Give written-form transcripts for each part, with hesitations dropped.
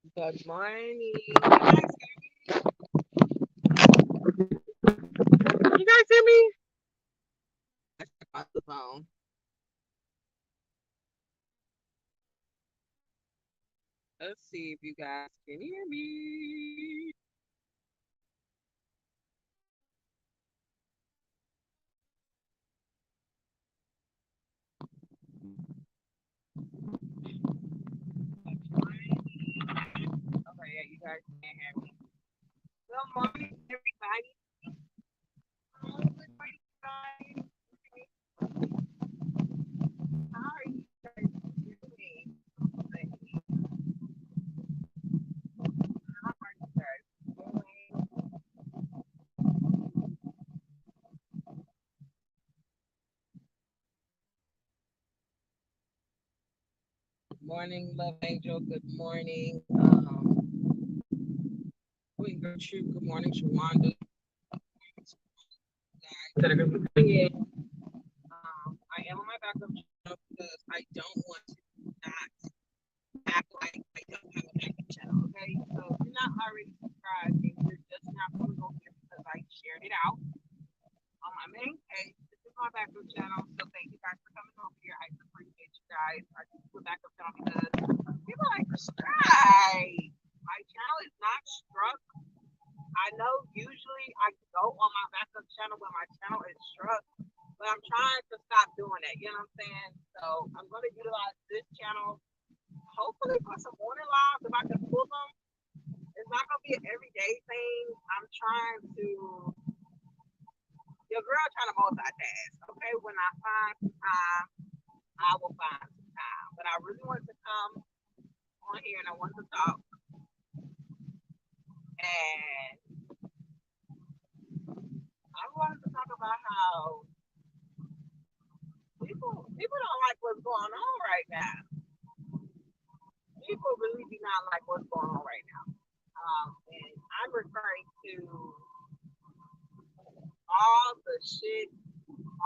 Good morning. You guys hear me? I step out the phone. Let's see if you guys can hear me. Okay, yeah, you guys can't hear me. Good morning, everybody. Good morning, guys. How are you guys doing? How are you guys doing? Morning, love angel. Good morning. Queen Gertrude. Good morning, Shawanda. That are going to be coming in. I am on my backup channel because I don't want to not act like I don't have a backup channel. Okay, so if you're not already subscribed and you're just not going to go here because I shared it out on my main page, this is my backup channel. So thank you guys for coming over here. I appreciate you guys. I just do a backup channel because people like to strike. My channel is not struck. I know usually I go on my backup channel when my channel is struck, but I'm trying to stop doing that. You know what I'm saying? So I'm going to utilize this channel hopefully for some morning lives if I can pull them. It's not going to be an everyday thing. I'm trying to, your girl trying to multitask. Okay, when I find some time, I will find some time. But I really want to come on here and I want to talk. And I wanted to talk about how people don't like what's going on right now. People really do not like what's going on right now. And I'm referring to all the shit,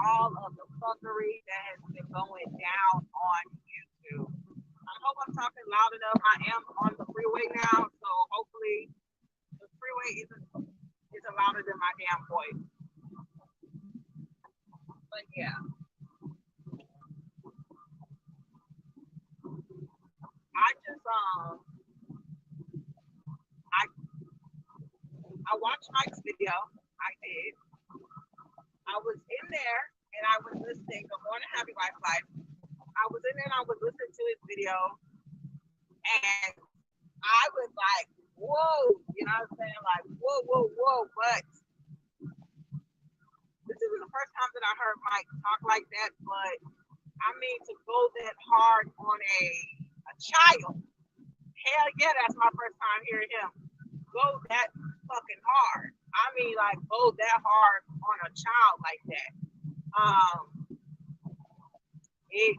all of the fuckery that has been going down on YouTube. I hope I'm talking loud enough. I am on the freeway now, so hopefully the freeway isn't louder than my damn voice. But yeah, I just I I watched Mike's video. I did. I was in there and I was listening. Good morning, happy wife life. I was in there and I was listening to his video and I was like, whoa, you know what I'm saying? Like, whoa, whoa, whoa. But this isn't the first time that I heard Mike talk like that. But I mean, to go that hard on a child, hell yeah, that's my first time hearing him go that fucking hard. I mean, like, go that hard on a child like that. Um, it,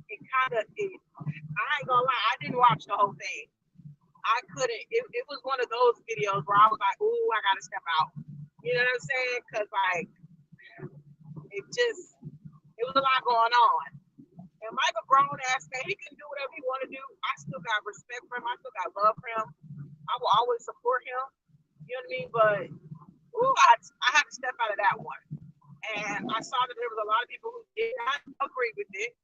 it kind of, I ain't gonna lie, I didn't watch the whole thing. I couldn't. It was one of those videos where I was like, "Ooh, I gotta step out." You know what I'm saying? Because like it just it was a lot going on. And Michael grown ass man, he can do whatever he want to do. I still got respect for him. I still got love for him. I will always support him. You know what I mean? But ooh, I had to step out of that one. And I saw that there was a lot of people who did not agree with it,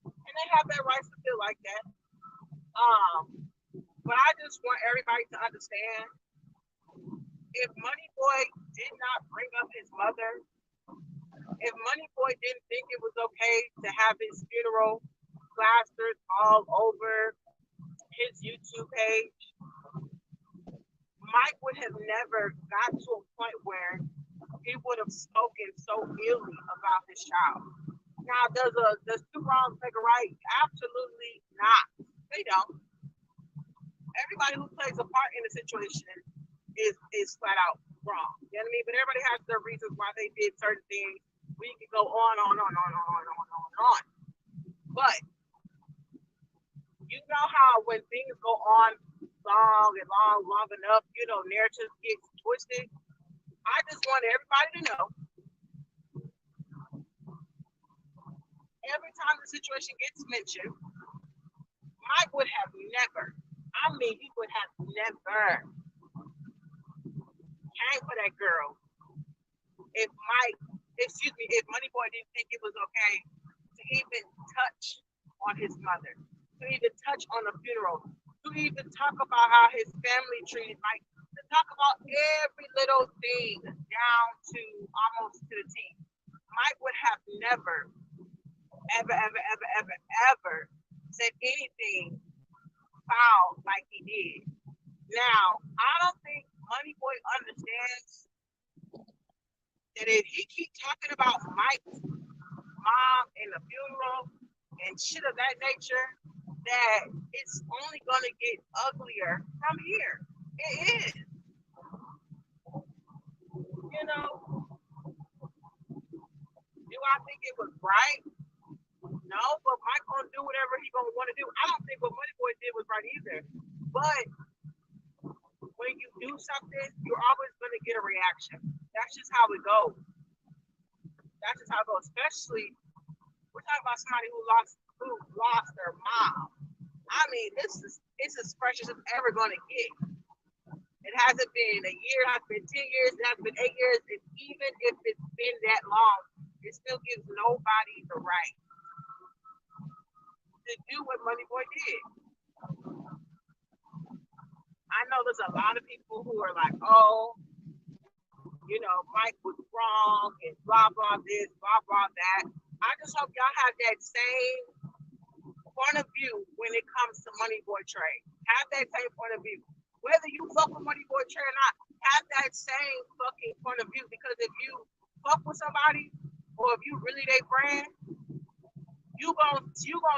and they have their rights to feel like that. Um, but I just want everybody to understand if Money Boy did not bring up his mother, if Money Boy didn't think it was okay to have his funeral plastered all over his YouTube page, Mike would have never got to a point where he would have spoken so illy about his child. Now, does two wrongs make a right? Absolutely not. They don't. Everybody who plays a part in the situation is flat out wrong. You know what I mean? But everybody has their reasons why they did certain things. We can go on. But you know how when things go on long enough, narratives get twisted. I just want everybody to know every time the situation gets mentioned, Mike would have never, I I mean, he would have never came for that girl if if Money Boy didn't think it was okay to even touch on his mother, to even touch on the funeral, to even talk about how his family treated Mike, to talk about every little thing down to almost to the T. Mike would have never, ever said anything foul like he did. Now, I don't think Money Boy understands that if he keep talking about Mike's mom and the funeral and shit of that nature, that it's only gonna get uglier from here. It is. You know, do I think it was right? No, but Mike gonna do whatever he gonna want to do. I don't think what Money Boy did was right either. But when you do something, you're always gonna get a reaction. That's just how it goes. That's just how it goes. Especially, we're talking about somebody who lost their mom. I mean, it's as fresh as it's ever gonna get. It hasn't been a year, it hasn't been 10 years, it hasn't been 8 years, and even if it's been that long, it still gives nobody the right to do what Money Boy did. I know there's a lot of people who are like, oh, you know, Mike was wrong and blah, blah, this, blah, blah, that. I just hope y'all have that same point of view when it comes to Money Boy Trey. Have that same point of view. Whether you fuck with Money Boy Trey or not, have that same fucking point of view. Because if you fuck with somebody, or if you really their friend, you gonna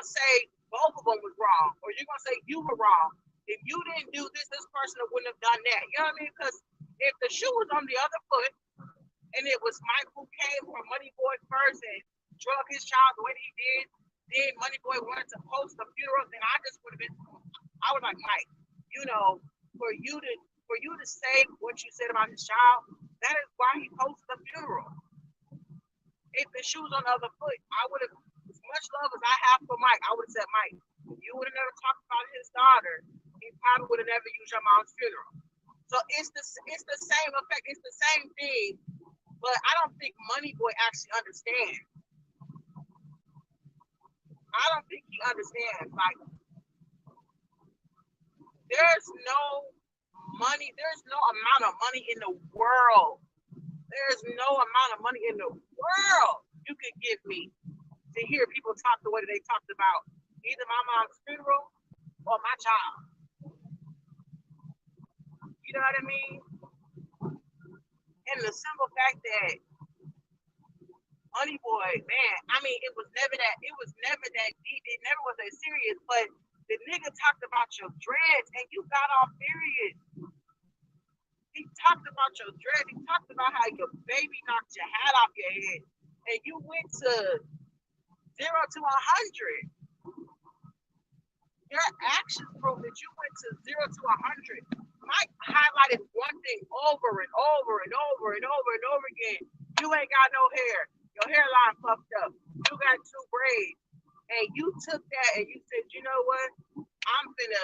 say both of them was wrong, or you're gonna say you were wrong. If you didn't do this, this person wouldn't have done that. You know what I mean? Because if the shoe was on the other foot, and it was Mike who came from Money Boy first and drug his child the way that he did, then Money Boy wanted to post the funeral, then I just would have been, I was like, Mike, you know, for you to say what you said about his child, that is why he posted the funeral. If the shoe was on the other foot, I would have, as much love as I have for Mike, I would have said, Mike, you would have never talked about his daughter, he probably would have never used your mom's funeral. So it's the same effect, it's the same thing, but I don't think Money Boy actually understands. I don't think he understands. Like, there's no money, there's no amount of money in the world. There's no amount of money in the world you could give me to hear people talk the way they talked about either my mom's funeral or my child. You know what I mean? And the simple fact that Money Boy, man, I mean, it was never that deep. It never was that serious, but the nigga talked about your dreads and you got off period. He talked about your dreads. He talked about how your baby knocked your hat off your head and you went to 0 to 100. Your actions prove that you went to 0 to 100. Mike highlighted one thing over and over and over and over and over again. You ain't got no hair. Your hairline puffed up. You got 2 braids. And you took that and you said, you know what? I'm finna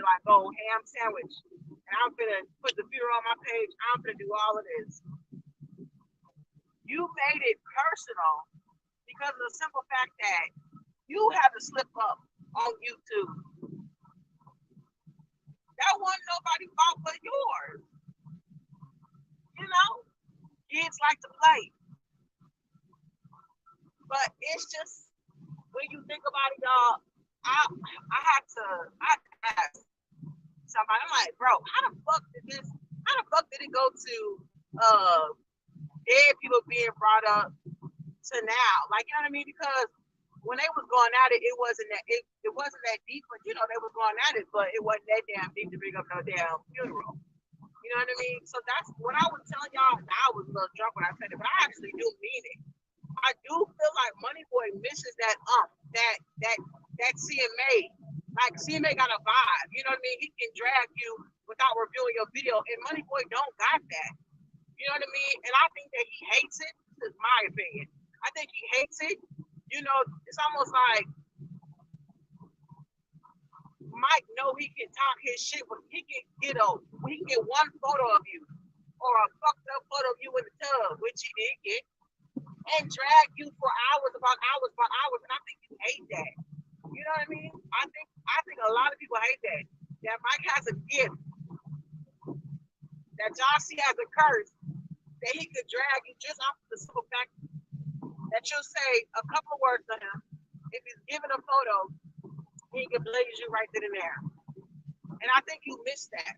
like go ham sandwich. And I'm finna put the funeral on my page. I'm finna do all of this. You made it personal because of the simple fact that you had to slip up on YouTube. That wasn't nobody's fault but yours. You know? Kids like to play. But it's just, when you think about it, y'all, I had to ask somebody, I'm like, bro, how the fuck did it go to dead people being brought up to now? Like, you know what I mean? Because when they was going at it, it wasn't that deep, but you know, they was going at it, but it wasn't that damn deep to bring up no damn funeral. You know what I mean? So that's what I was telling y'all. I was a little drunk when I said it, but I actually do mean it. I do feel like Money Boy misses that CMA. Like, CMA got a vibe. You know what I mean? He can drag you without reviewing your video, and Money Boy don't got that. You know what I mean? And I think that he hates it. This is my opinion. I think he hates it. You know, it's almost like Mike know he can talk his shit, but he can get one photo of you or a fucked up photo of you in the tub, which he did get, and drag you for hours upon hours upon hours. And I think you hate that. You know what I mean? I think a lot of people hate that. That Mike has a gift, that Jossie has a curse, that he could drag you just off the simple fact that you'll say a couple of words to him. If he's giving a photo, he can blaze you right then and there. And I think you miss that.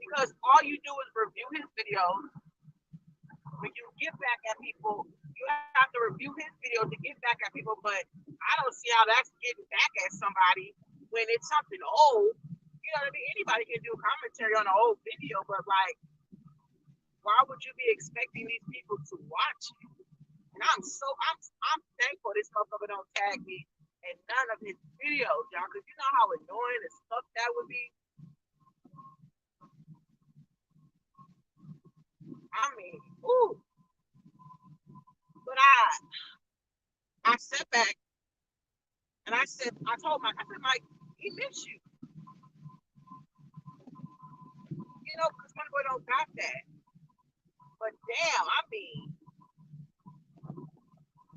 Because all you do is review his videos. When you give back at people, you have to review his video to get back at people, but I don't see how that's getting back at somebody when it's something old. You know what I mean? Anybody can do commentary on an old video, but like, why would you be expecting these people to watch it? And I'm thankful this motherfucker don't tag me in none of his videos, y'all, because you know how annoying as fuck that would be. I mean, ooh. But I sat back and I told Mike, Mike, he miss you. You know, because my boy don't got that. But damn, I mean,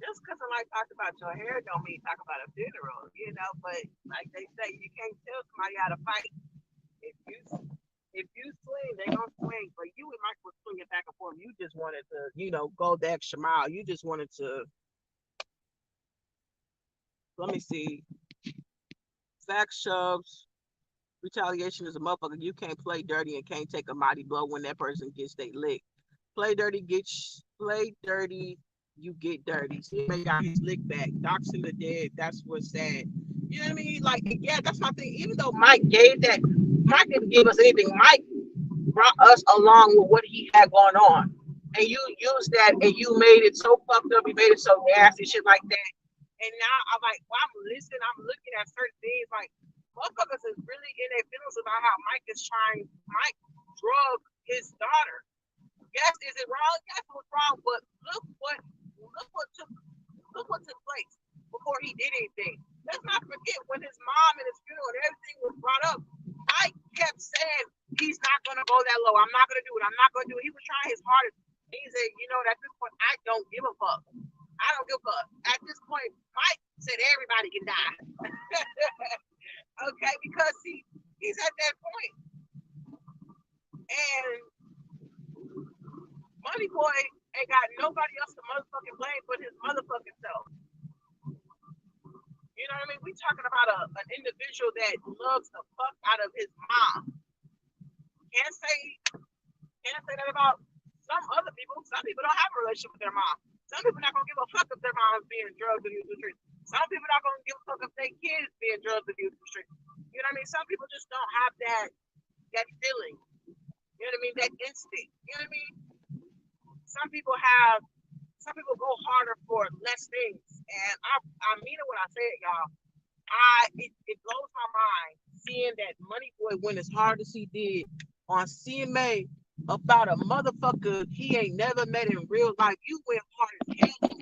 just because I like talk about your hair don't mean talk about a funeral, you know. But like they say, you can't tell somebody how to fight. If you swing, they gonna swing. But you and Mike was swinging back and forth. You just wanted to, you know, go the extra mile. You just wanted to. Let me see. Fact shoves. Retaliation is a motherfucker. You can't play dirty and can't take a mighty blow when that person gets they lick. Play dirty, you get dirty. See, he got his lick back. Doxing the dead, that's what's sad. You know what I mean? Like, yeah, that's my thing. Even though Mike gave that, Mike didn't give us anything. Mike brought us along with what he had going on. And you used that and you made it so fucked up, you made it so nasty, shit like that. And now I'm like, well, I'm listening, I'm looking at certain things, like, motherfuckers is really in their feelings about how Mike drug his daughter. Yes, is it wrong? Yes, it was wrong, but look what took place before he did anything. Let's not forget when his mom and his funeral and everything was brought up, Mike kept saying he's not gonna go that low. I'm not gonna do it. I'm not gonna do it. He was trying his hardest. He said, you know, at this point, I don't give a fuck. I don't give a fuck. At this point, Mike said everybody can die. Okay, because he's at that point. And Money Boy ain't got nobody else to motherfucking blame but his motherfucking self. You know what I mean? We talking about an individual that loves the fuck out of his mom. Can't say that about some other people. Some people don't have a relationship with their mom. Some people not gonna give a fuck if their mom's being drugged and used in the street. Some people not gonna give a fuck if their kids being drugged and used in the street. You know what I mean? Some people just don't have that feeling. You know what I mean? That instinct. You know what I mean? Some people go harder for less things. And I mean it when I say it, y'all. It blows my mind seeing that Money Boy went as hard as he did on CMA about a motherfucker he ain't never met in real life. You went hard as hell.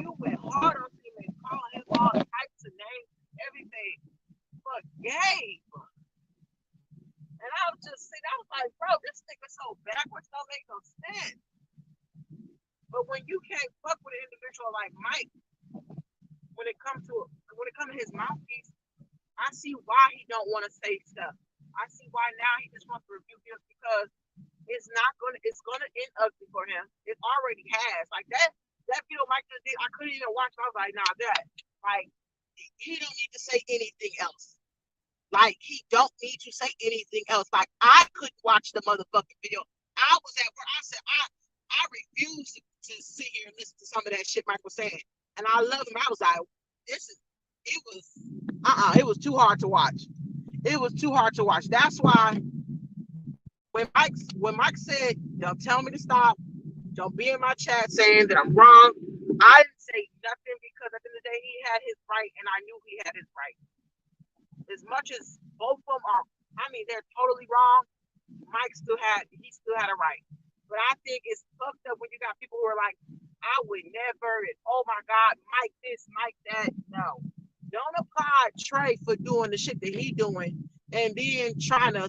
You went hard on CMA, calling him all types of names, everything. But Gabe. And I was just sitting, I was like, bro, this nigga so backwards, don't make no sense. But when you can't fuck with an individual like Mike, when it comes to his mouthpiece, I see why he don't want to say stuff. I see why now he just wants to review him because it's gonna end ugly for him. It already has. Like that video Mike just did, I couldn't even watch it. I was like, nah, that like he don't need to say anything else. Like he don't need to say anything else. Like I couldn't watch the motherfucking video. I was at work. I said I refuse to sit here and listen to some of that shit Mike was saying. And I love him. I was like, it was too hard to watch. It was too hard to watch. That's why when Mike said, don't tell me to stop, don't be in my chat saying that I'm wrong, I didn't say nothing because at the end of the day, he had his right and I knew he had his right. As much as both of them are, I mean, they're totally wrong, Mike still had a right. But I think it's fucked up when you got people who are like, I would never, and oh my God, Mike this, Mike that. No. Don't Trey for doing the shit that he doing, and then trying to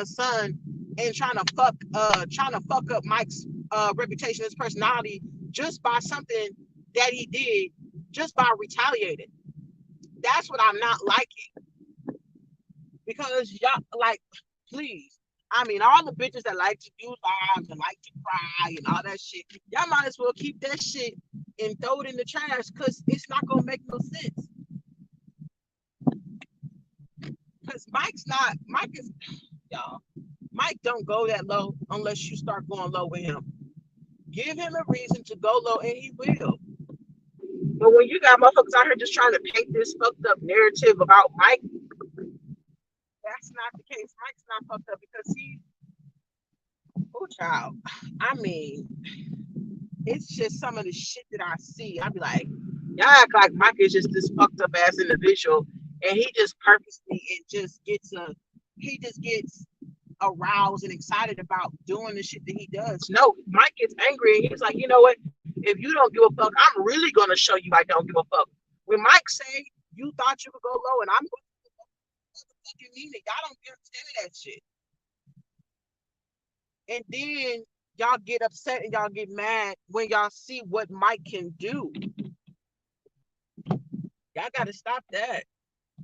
son and trying to fuck up Mike's reputation, his personality, just by something that he did, just by retaliating. That's what I'm not liking, because y'all like, please. I mean, all the bitches that like to do lives and like to cry and all that shit, y'all might as well keep that shit and throw it in the trash, because it's not gonna make no sense. Because Mike is, y'all. Mike don't go that low unless you start going low with him. Give him a reason to go low, and he will. But when you got motherfuckers out here just trying to paint this fucked up narrative about Mike, that's not the case. Mike's not fucked up because oh child. I mean, it's just some of the shit that I see. I be like, y'all act like Mike is just this fucked up ass individual, and he just purposely it just gets he just gets aroused and excited about doing the shit that he does. No, Mike gets angry and he's like, you know what? If you don't give a fuck, I'm really gonna show you I don't give a fuck. When Mike say you thought you could go low and I'm going to fucking mean it, y'all don't understand that shit. And then y'all get upset and y'all get mad when y'all see what Mike can do. Y'all gotta stop that.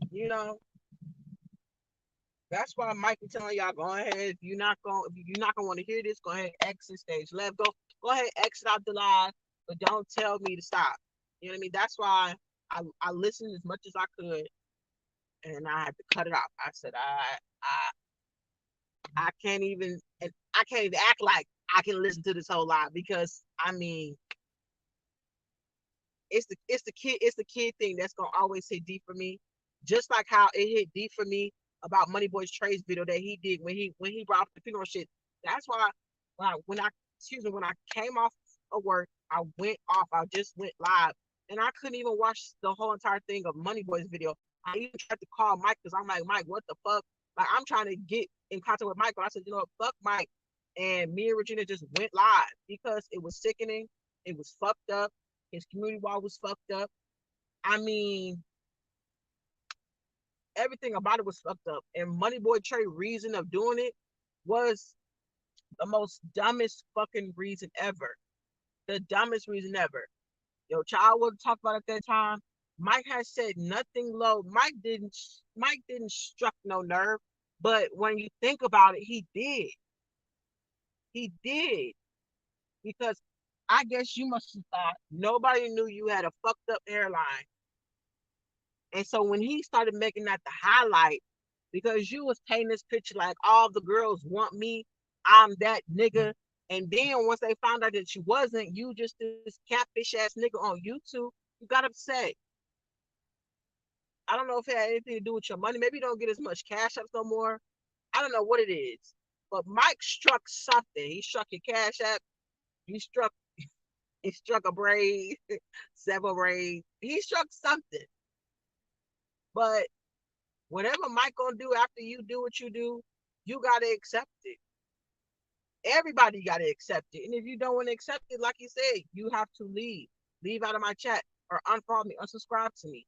You know, that's why Mike is telling y'all, go ahead. If you're not gonna want to hear this, go ahead, exit stage left. Go ahead, exit out the live, but don't tell me to stop. You know what I mean? That's why I listened as much as I could, and I had to cut it off. I said I can't even, and I can't even act like I can listen to this whole live, because I mean it's the kid thing that's gonna always hit deep for me. Just like how it hit deep for me about Money Boy's Trey's video that he did when he brought up the funeral shit. That's why when I excuse me, when I came off of work, I went off. I just went live, and I couldn't even watch the whole entire thing of Money Boy's video. I even tried to call Mike because I'm like, Mike, what the fuck? Like, I'm trying to get in contact with Mike, but I said, you know what, fuck Mike. And me and Regina just went live because it was sickening. It was fucked up. His community wall was fucked up. I mean, everything about it was fucked up. And Money Boy Trey reason of doing it was the most dumbest fucking reason ever. The dumbest reason ever. Yo, child would talk about at that time. Mike has said nothing low. Mike didn't struck no nerve. But when you think about it, he did. He did. Because I guess you must have thought nobody knew you had a fucked up hairline. And so when he started making that the highlight, because you was painting this picture like all the girls want me, I'm that nigga. And then once they found out that you wasn't, you just this catfish ass nigga on YouTube, you got upset. I don't know if it had anything to do with your money. Maybe you don't get as much cash ups no more. I don't know what it is. But Mike struck something. He struck your cash app. He struck he struck a braid, several braids. He struck something. But whatever Mike gonna do after you do what you do, you gotta accept it. Everybody gotta accept it. And if you don't want to accept it, like you said, you have to leave. Leave out of my chat or unfollow me, unsubscribe to me.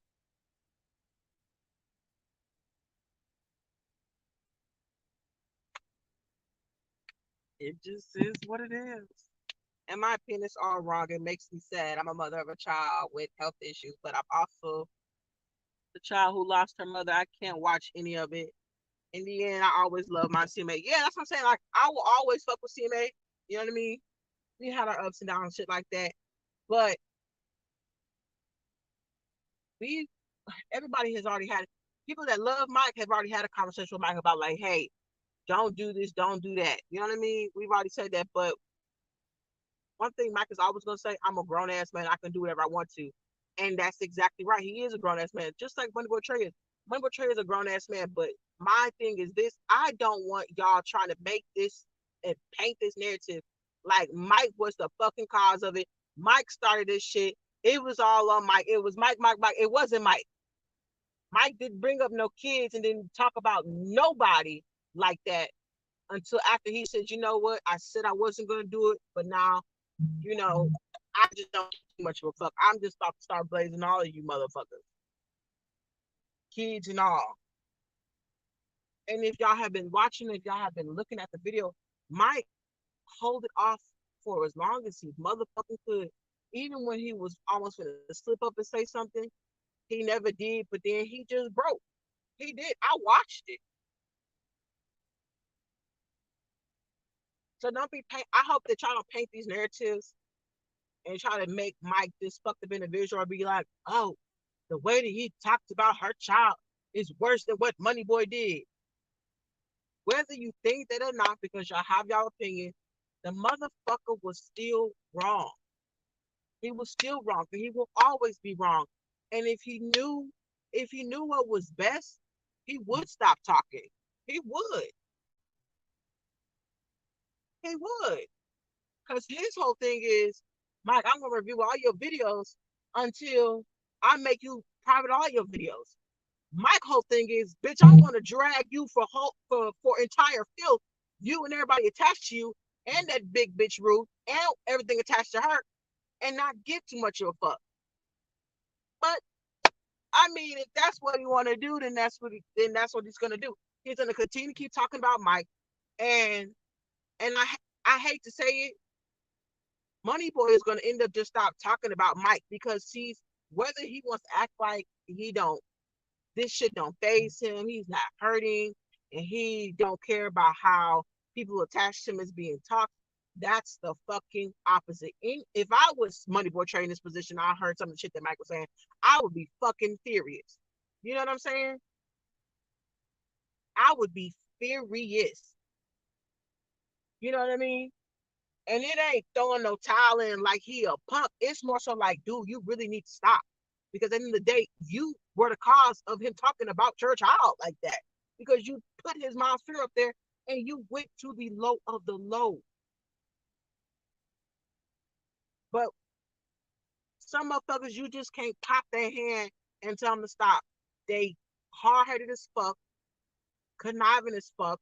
It just is what it is. In my opinion, it's all wrong. It makes me sad. I'm a mother of a child with health issues, but I'm also the child who lost her mother. I can't watch any of it. In the end, I always love my CMA. Yeah, that's what I'm saying. Like, I will always fuck with CMA. You know what I mean? We had our ups and downs and shit like that. But we everybody has already had people that love Mike have already had a conversation with Mike about like, hey, don't do this, don't do that. You know what I mean? We've already said that, but one thing Mike is always gonna say, I'm a grown ass man, I can do whatever I want to. And that's exactly right. He is a grown ass man, just like Money Boy Trey is. Money Boy Trey is a grown ass man, but my thing is this: I don't want y'all trying to make this and paint this narrative like Mike was the fucking cause of it. Mike started this shit. It was all on Mike. It was Mike. It wasn't Mike. Mike didn't bring up no kids and didn't talk about nobody like that until after he said, you know what? I said I wasn't gonna do it, but now, you know, I just don't give too much of a fuck. I'm just about to start blazing all of you motherfuckers. kids and all. And if y'all have been watching, if y'all have been looking at the video, Mike hold it off for as long as he motherfucking could. Even when he was almost gonna slip up and say something, he never did. But then he just broke. He did. I watched it. So don't be paint. I hope that y'all don't paint these narratives and try to make Mike this fucked up individual or be like, oh, the way that he talked about her child is worse than what Money Boy did. Whether you think that or not, because y'all have y'all opinion, the motherfucker was still wrong. He was still wrong, and he will always be wrong. And if he knew what was best, he would stop talking. He would. He would. Because his whole thing is, Mike, I'm gonna review all your videos until I make you private all your videos. My whole thing is, bitch, I'm gonna drag you for entire filth, you and everybody attached to you, and that big bitch Ruth, and everything attached to her, and not give too much of a fuck. But I mean, if that's what he want to do, then that's what he's gonna do. He's gonna continue to keep talking about Mike, and and I hate to say it, Money Boy is gonna end up just stop talking about Mike because he's whether he wants to act like he don't this shit don't phase him. He's not hurting, and he don't care about how people attached to him as being talked. That's the fucking opposite. If I was Money Boy trading this position, I heard some of the shit that Mike was saying, I would be fucking furious. You know what I'm saying? I would be furious. You know what I mean? And it ain't throwing no towel in like he a punk. It's more so like, dude, you really need to stop. Because at the end of the day, you were the cause of him talking about church out like that. Because you put his mom's fear up there and you went to the low of the low. But some motherfuckers, you just can't pop their hand and tell them to stop. They hard-headed as fuck, conniving as fuck,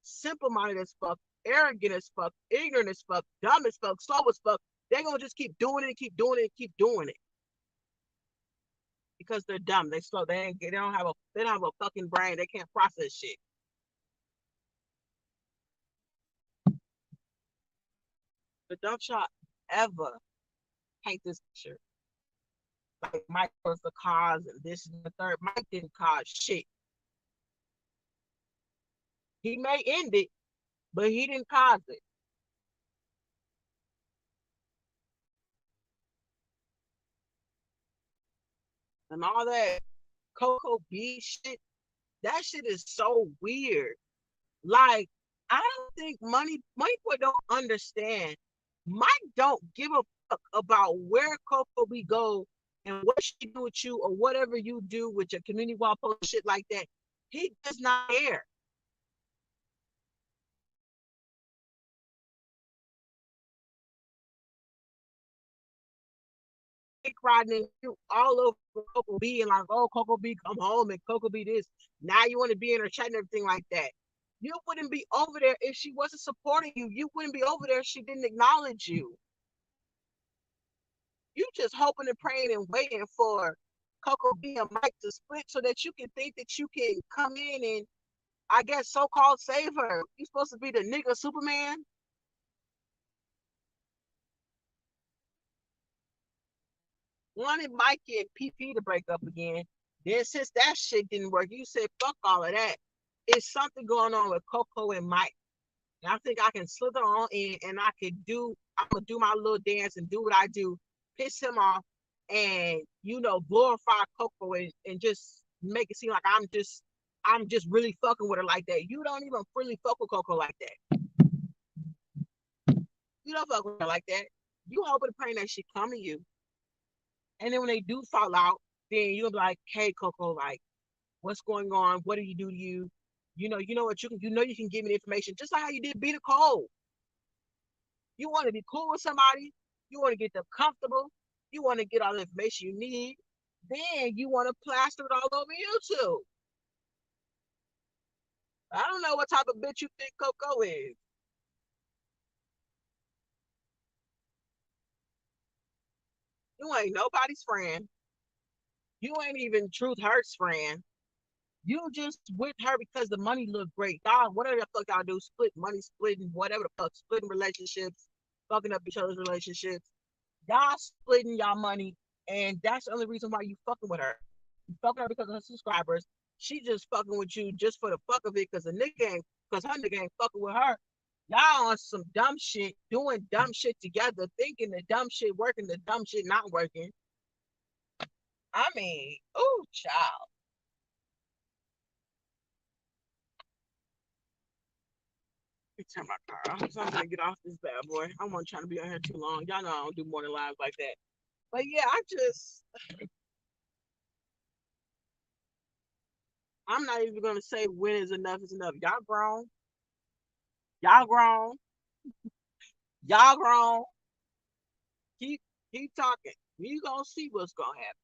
simple-minded as fuck, arrogant as fuck, ignorant as fuck, dumb as fuck, slow as fuck. They're gonna just keep doing it, keep doing it, keep doing it. Because they're dumb. They slow. They don't have a fucking brain. They can't process shit. But don't y'all ever paint this picture like Mike was the cause and this and the third. Mike didn't cause shit. He may end it, but he didn't cause it. And all that Coco B shit, that shit is so weird. Like, I don't think Money Boy don't understand. Mike don't give a fuck about where Coco B go and what she do with you or whatever you do with your community wall post shit like that. He does not care. Riding you all over Coco B and like, oh, Coco B, come home and Coco B this. Now you want to be in her chat and everything like that. You wouldn't be over there if she wasn't supporting you. You wouldn't be over there if she didn't acknowledge you. You just hoping and praying and waiting for Coco B and Mike to split so that you can think that you can come in and I guess so-called save her. You supposed to be the nigga Superman? Wanted Mike and PP to break up again. Then since that shit didn't work, you said fuck all of that. It's something going on with Coco and Mike. And I think I can slither on in and I'm gonna do my little dance and do what I do, piss him off, and glorify Coco and just make it seem like I'm just really fucking with her like that. You don't even really fuck with Coco like that. You don't fuck with her like that. You hoping and praying that she come to you. And then when they do fall out, then you'll be like, hey Coco, like, what's going on? What did he do to you? You know what you can give me the information, just like how you did Be the Cole. You want to be cool with somebody, you want to get them comfortable, you want to get all the information you need, then you want to plaster it all over YouTube. I don't know what type of bitch you think Coco is. You ain't nobody's friend. You ain't even truth hurts, friend. You just with her because the money looked great. Y'all, whatever the fuck y'all do, split money, splitting, whatever the fuck, splitting relationships, fucking up each other's relationships. Y'all splitting y'all money, and that's the only reason why you fucking with her. You fucking her because of her subscribers. She just fucking with you just for the fuck of it because the nigga ain't, because her nigga ain't fucking with her. Y'all on some dumb shit, doing dumb shit together, thinking the dumb shit working, the dumb shit not working. I mean, ooh, child. Let me turn my car off. So I'm gonna get off this bad boy. I wasn't trying to be on here too long. Y'all know I don't do morning lives like that. But yeah, I'm not even gonna say when is enough is enough. Y'all grown. Y'all grown. Y'all grown. Keep keep talking. We gonna see what's gonna happen.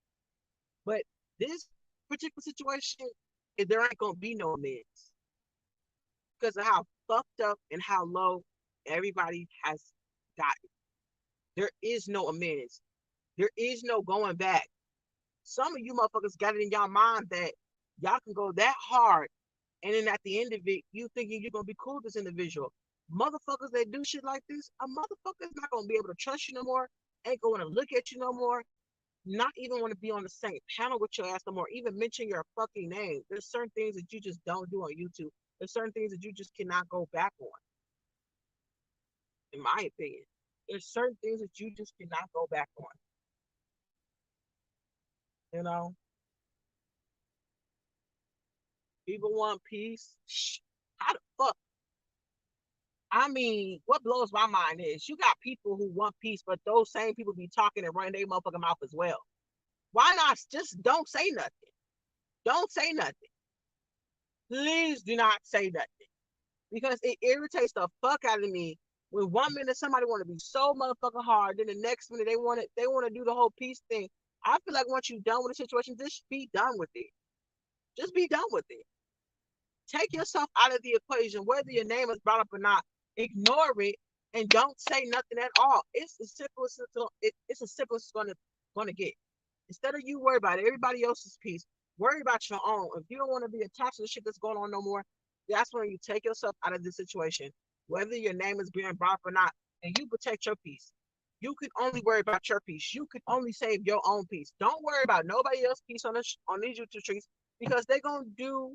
But this particular situation, there ain't gonna be no amends because of how fucked up and how low everybody has gotten. There is no amends. There is no going back. Some of you motherfuckers got it in y'all mind that y'all can go that hard, and then at the end of it, you thinking you're gonna be cool with this individual. Motherfuckers that do shit like this, a motherfucker is not gonna be able to trust you no more, ain't gonna look at you no more, not even want to be on the same panel with your ass no more, even mention your fucking name. There's certain things that you just don't do on YouTube. There's certain things that you just cannot go back on, in my opinion. There's certain things that you just cannot go back on. You know, people want peace. How the fuck? I mean, what blows my mind is you got people who want peace, but those same people be talking and running their motherfucking mouth as well. Why not just don't say nothing? Don't say nothing. Please do not say nothing. Because it irritates the fuck out of me when 1 minute somebody want to be so motherfucking hard, then the next minute they want to do the whole peace thing. I feel like once you're done with the situation, just be done with it. Just be done with it. Take yourself out of the equation, whether your name is brought up or not. Ignore it and don't say nothing at all. It's the simplest. It's the simplest it's gonna get. Instead of you worry about everybody else's piece, worry about your own. If you don't want to be attached to the shit that's going on no more, that's when you take yourself out of the situation, whether your name is being brought up or not, and you protect your peace. You can only worry about your peace. You can only save your own peace. Don't worry about nobody else's peace on these YouTube streets because they're gonna do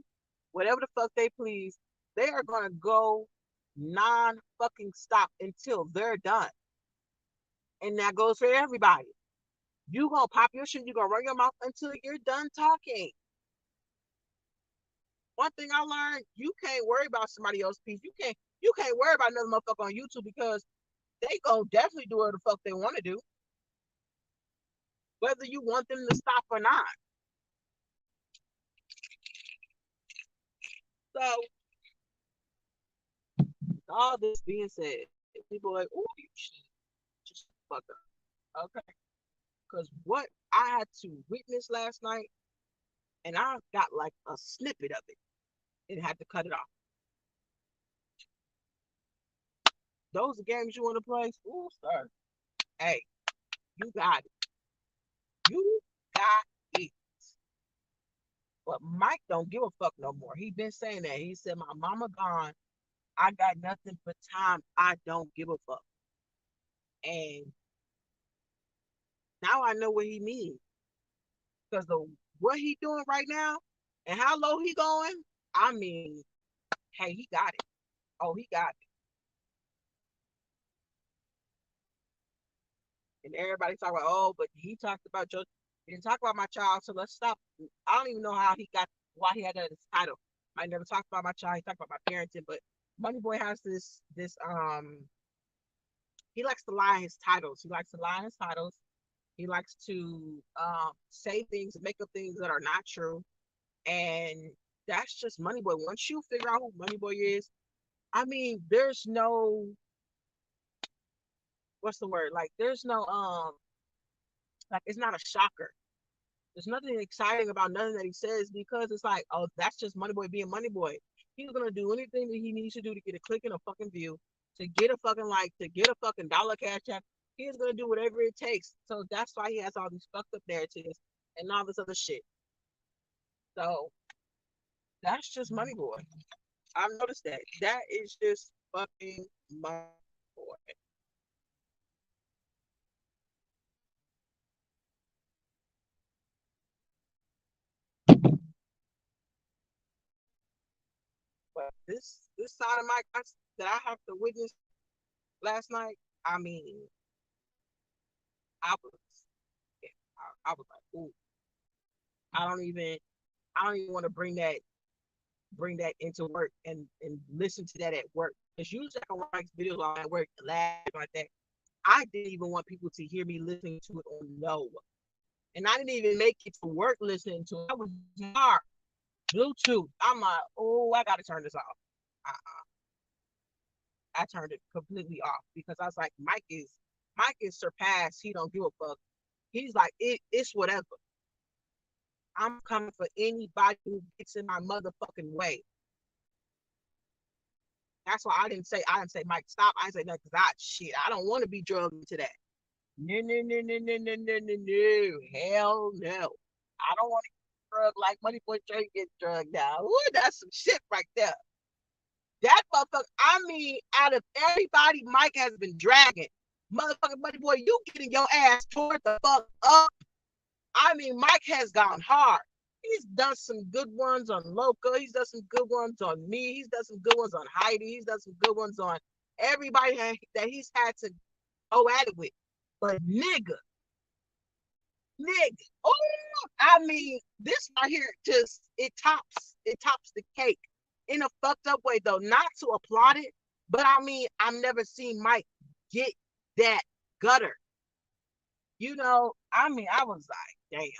whatever the fuck they please. They are gonna go non fucking stop until they're done, and that goes for everybody. You gonna pop your shit. You gonna run your mouth until you're done talking. One thing I learned: you can't worry about somebody else's piece. You can't worry about another motherfucker on YouTube because they gonna definitely do whatever the fuck they want to do, whether you want them to stop or not. So all this being said, people are like, oh, you should just fuck up, okay? Because what I had to witness last night, and I got like a snippet of it, and had to cut it off. Those are games you want to play? Ooh, sir. Hey, you got it. You got it. But Mike don't give a fuck no more. He been saying that. He said, my mama gone. I got nothing but time. I don't give a fuck. And now I know what he means. Because the what he doing right now and how low he going, I mean, hey, he got it. Oh, he got it. And everybody talk about, oh, but he talked about Joe. He didn't talk about my child, so let's stop. I don't even know how he got why he had that as title. I never talked about my child. He talked about my parenting, but Money Boy has this. He likes to lie in his titles. He likes to lie in his titles. He likes to say things and make up things that are not true. And that's just Money Boy. Once you figure out who Money Boy is, I mean, there's no what's the word? Like there's no like it's not a shocker. There's nothing exciting about nothing that he says because it's like, oh, that's just Money Boy being Money Boy. He's gonna do anything that he needs to do to get a click and a fucking view, to get a fucking like, to get a fucking dollar cash app. He's gonna do whatever it takes. So that's why he has all these fucked up narratives. and all this other shit. So that's just Money Boy. I've noticed that. That is just fucking Money Boy. But this side of my that I have to witness last night, I mean, I was yeah, I was like, ooh, I don't even I don't even want to bring that into work and listen to that at work. Because usually I can watch videos while at work and laugh like that. I didn't even want people to hear me listening to it on no. And I didn't even make it to work listening to it. I was smart. Bluetooth. I'm like, oh, I gotta turn this off. Uh-uh. I turned it completely off because I was like, Mike is surpassed. He don't give a fuck. He's like, it's whatever. I'm coming for anybody who gets in my motherfucking way. That's why I didn't say Mike stop. I didn't say that because I don't want to be drugged into that. No, no, no, no, no, no, no, no, no. Hell no. I don't want to get drugged like Money Boy Trey gets drugged now. Ooh, that's some shit right there. That motherfucker, I mean, out of everybody Mike has been dragging, motherfucking Money Boy, you getting your ass toward the fuck up. I mean, Mike has gone hard. He's done some good ones on Loca. He's done some good ones on me. He's done some good ones on Heidi. He's done some good ones on everybody that he's had to go at it with. But nigga, oh, I mean, this right here just it tops the cake in a fucked up way though. Not to applaud it, but I mean, I've never seen Mike get that gutter. You know, I mean, I was like, damn,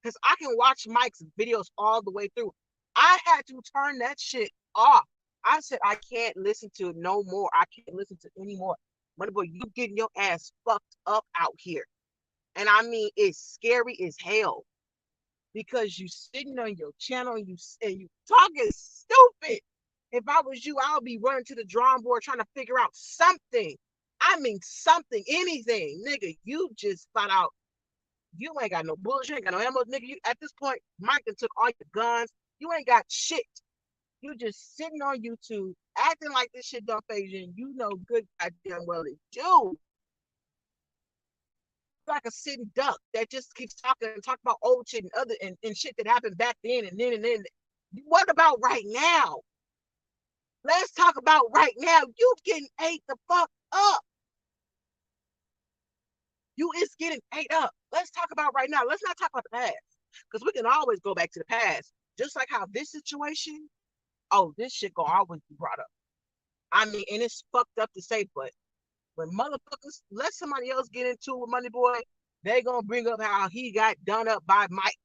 because I can watch Mike's videos all the way through. I had to turn that shit off. I said I can't listen to it no more. I can't listen to it anymore. Money boy, you getting your ass fucked up out here. And I mean, it's scary as hell because you sitting on your channel and you talking stupid. If I was you, I would be running to the drawing board trying to figure out something. I mean, something, anything, nigga. You just found out you ain't got no bullets, you ain't got no ammo, nigga. You at this point, Mike took all your guns. You ain't got shit. You just sitting on YouTube, acting like this shit don't phase you. And you know good goddamn well it do. Like a sitting duck that just keeps talking and talk about old shit and and shit that happened back then and then. What about right now? Let's talk about right now. You getting ate the fuck up. You is getting ate up. Let's talk about right now. Let's not talk about the past. Because we can always go back to the past. Just like how this situation, oh, this shit gonna always be brought up. I mean, and it's fucked up to say, but when motherfuckers let somebody else get into it with Money Boy, they gonna bring up how he got done up by Mike.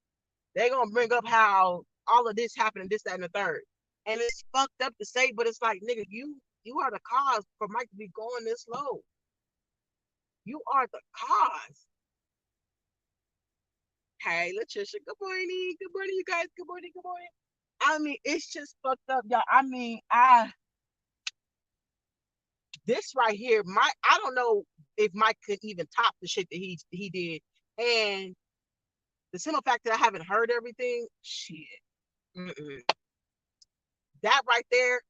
They gonna bring up how all of this happened and this, that, and the third. And it's fucked up to say, but it's like, nigga, you are the cause for Mike to be going this low. You are the cause. Hey, Letitia, good morning. Good morning, you guys. Good morning, good morning. I mean, it's just fucked up, y'all. I mean, this right here, I don't know if Mike could even top the shit that he did. And the simple fact that I haven't heard everything, shit. Mm-mm. That right there,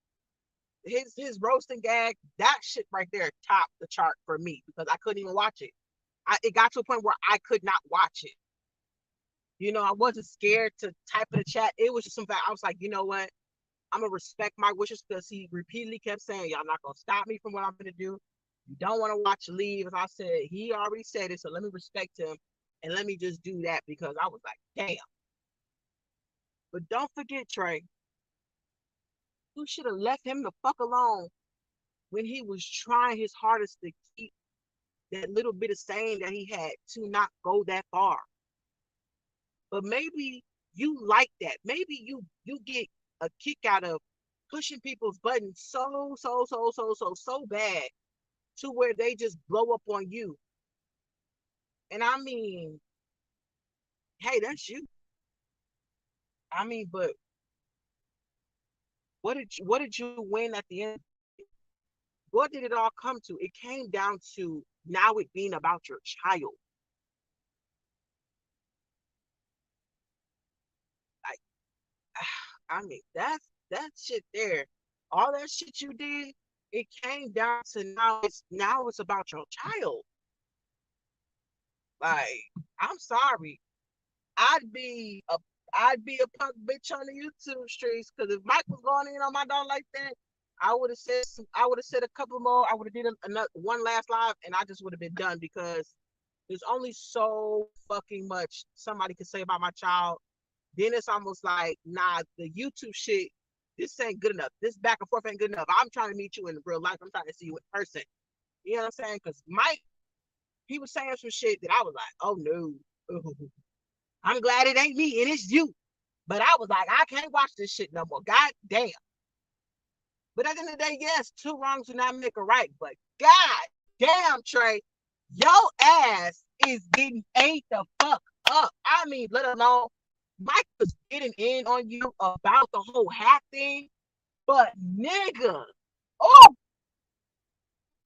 his roasting gag, that shit right there topped the chart for me because I couldn't even watch it. It got to a point where I could not watch it. You know, I wasn't scared to type in the chat. It was just something I was like, you know what? I'm gonna respect my wishes because he repeatedly kept saying, y'all not gonna stop me from what I'm gonna do. You don't want to watch leave. As I said, he already said it, so let me respect him and let me just do that because I was like, damn. But don't forget, Trey, you should have left him the fuck alone when he was trying his hardest to keep that little bit of saying that he had to not go that far. But maybe you like that. Maybe you get a kick out of pushing people's buttons so bad to where they just blow up on you. And I mean, hey, that's you. I mean, but what did you win at the end? What did it all come to? It came down to now it being about your child. I mean, that's that shit there. All that shit you did, it came down to now it's about your child. Like, I'm sorry. I'd be a I'd be a punk bitch on the YouTube streets because if Mike was going in on my dog like that, I would have said a couple more. I would have did another one last live, and I just would have been done because there's only so fucking much somebody can say about my child. Then it's almost like, nah, the YouTube shit, this ain't good enough. This back and forth ain't good enough. I'm trying to meet you in real life. I'm trying to see you in person. You know what I'm saying? Because Mike, he was saying some shit that I was like, oh no. Ooh. I'm glad it ain't me and it's you. But I was like, I can't watch this shit no more. God damn. But at the end of the day, yes, two wrongs do not make a right. But God damn, Trey, your ass is getting ate the fuck up. I mean, let alone Mike was getting in on you about the whole hat thing. But nigga, oh,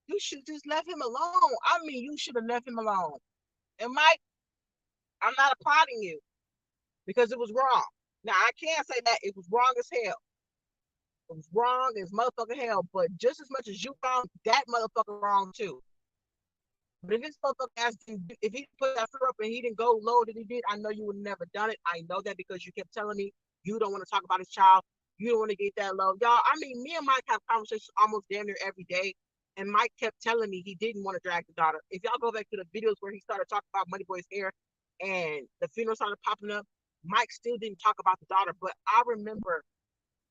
you should just left him alone. I mean, you should have left him alone. And Mike, I'm not applauding you because it was wrong. Now I can't say that it was wrong as hell. It was wrong as motherfucking hell, but just as much as you wrong, that motherfucker wrong too. But if his motherfucker asked you, if he put that fur up and he didn't go low that he did, I know you would have never done it. I know that because you kept telling me you don't want to talk about his child. You don't want to get that low. Y'all, I mean, me and Mike have conversations almost damn near every day. And Mike kept telling me he didn't want to drag the daughter. If y'all go back to the videos where he started talking about Money Boy's hair and the funeral started popping up, Mike still didn't talk about the daughter. But I remember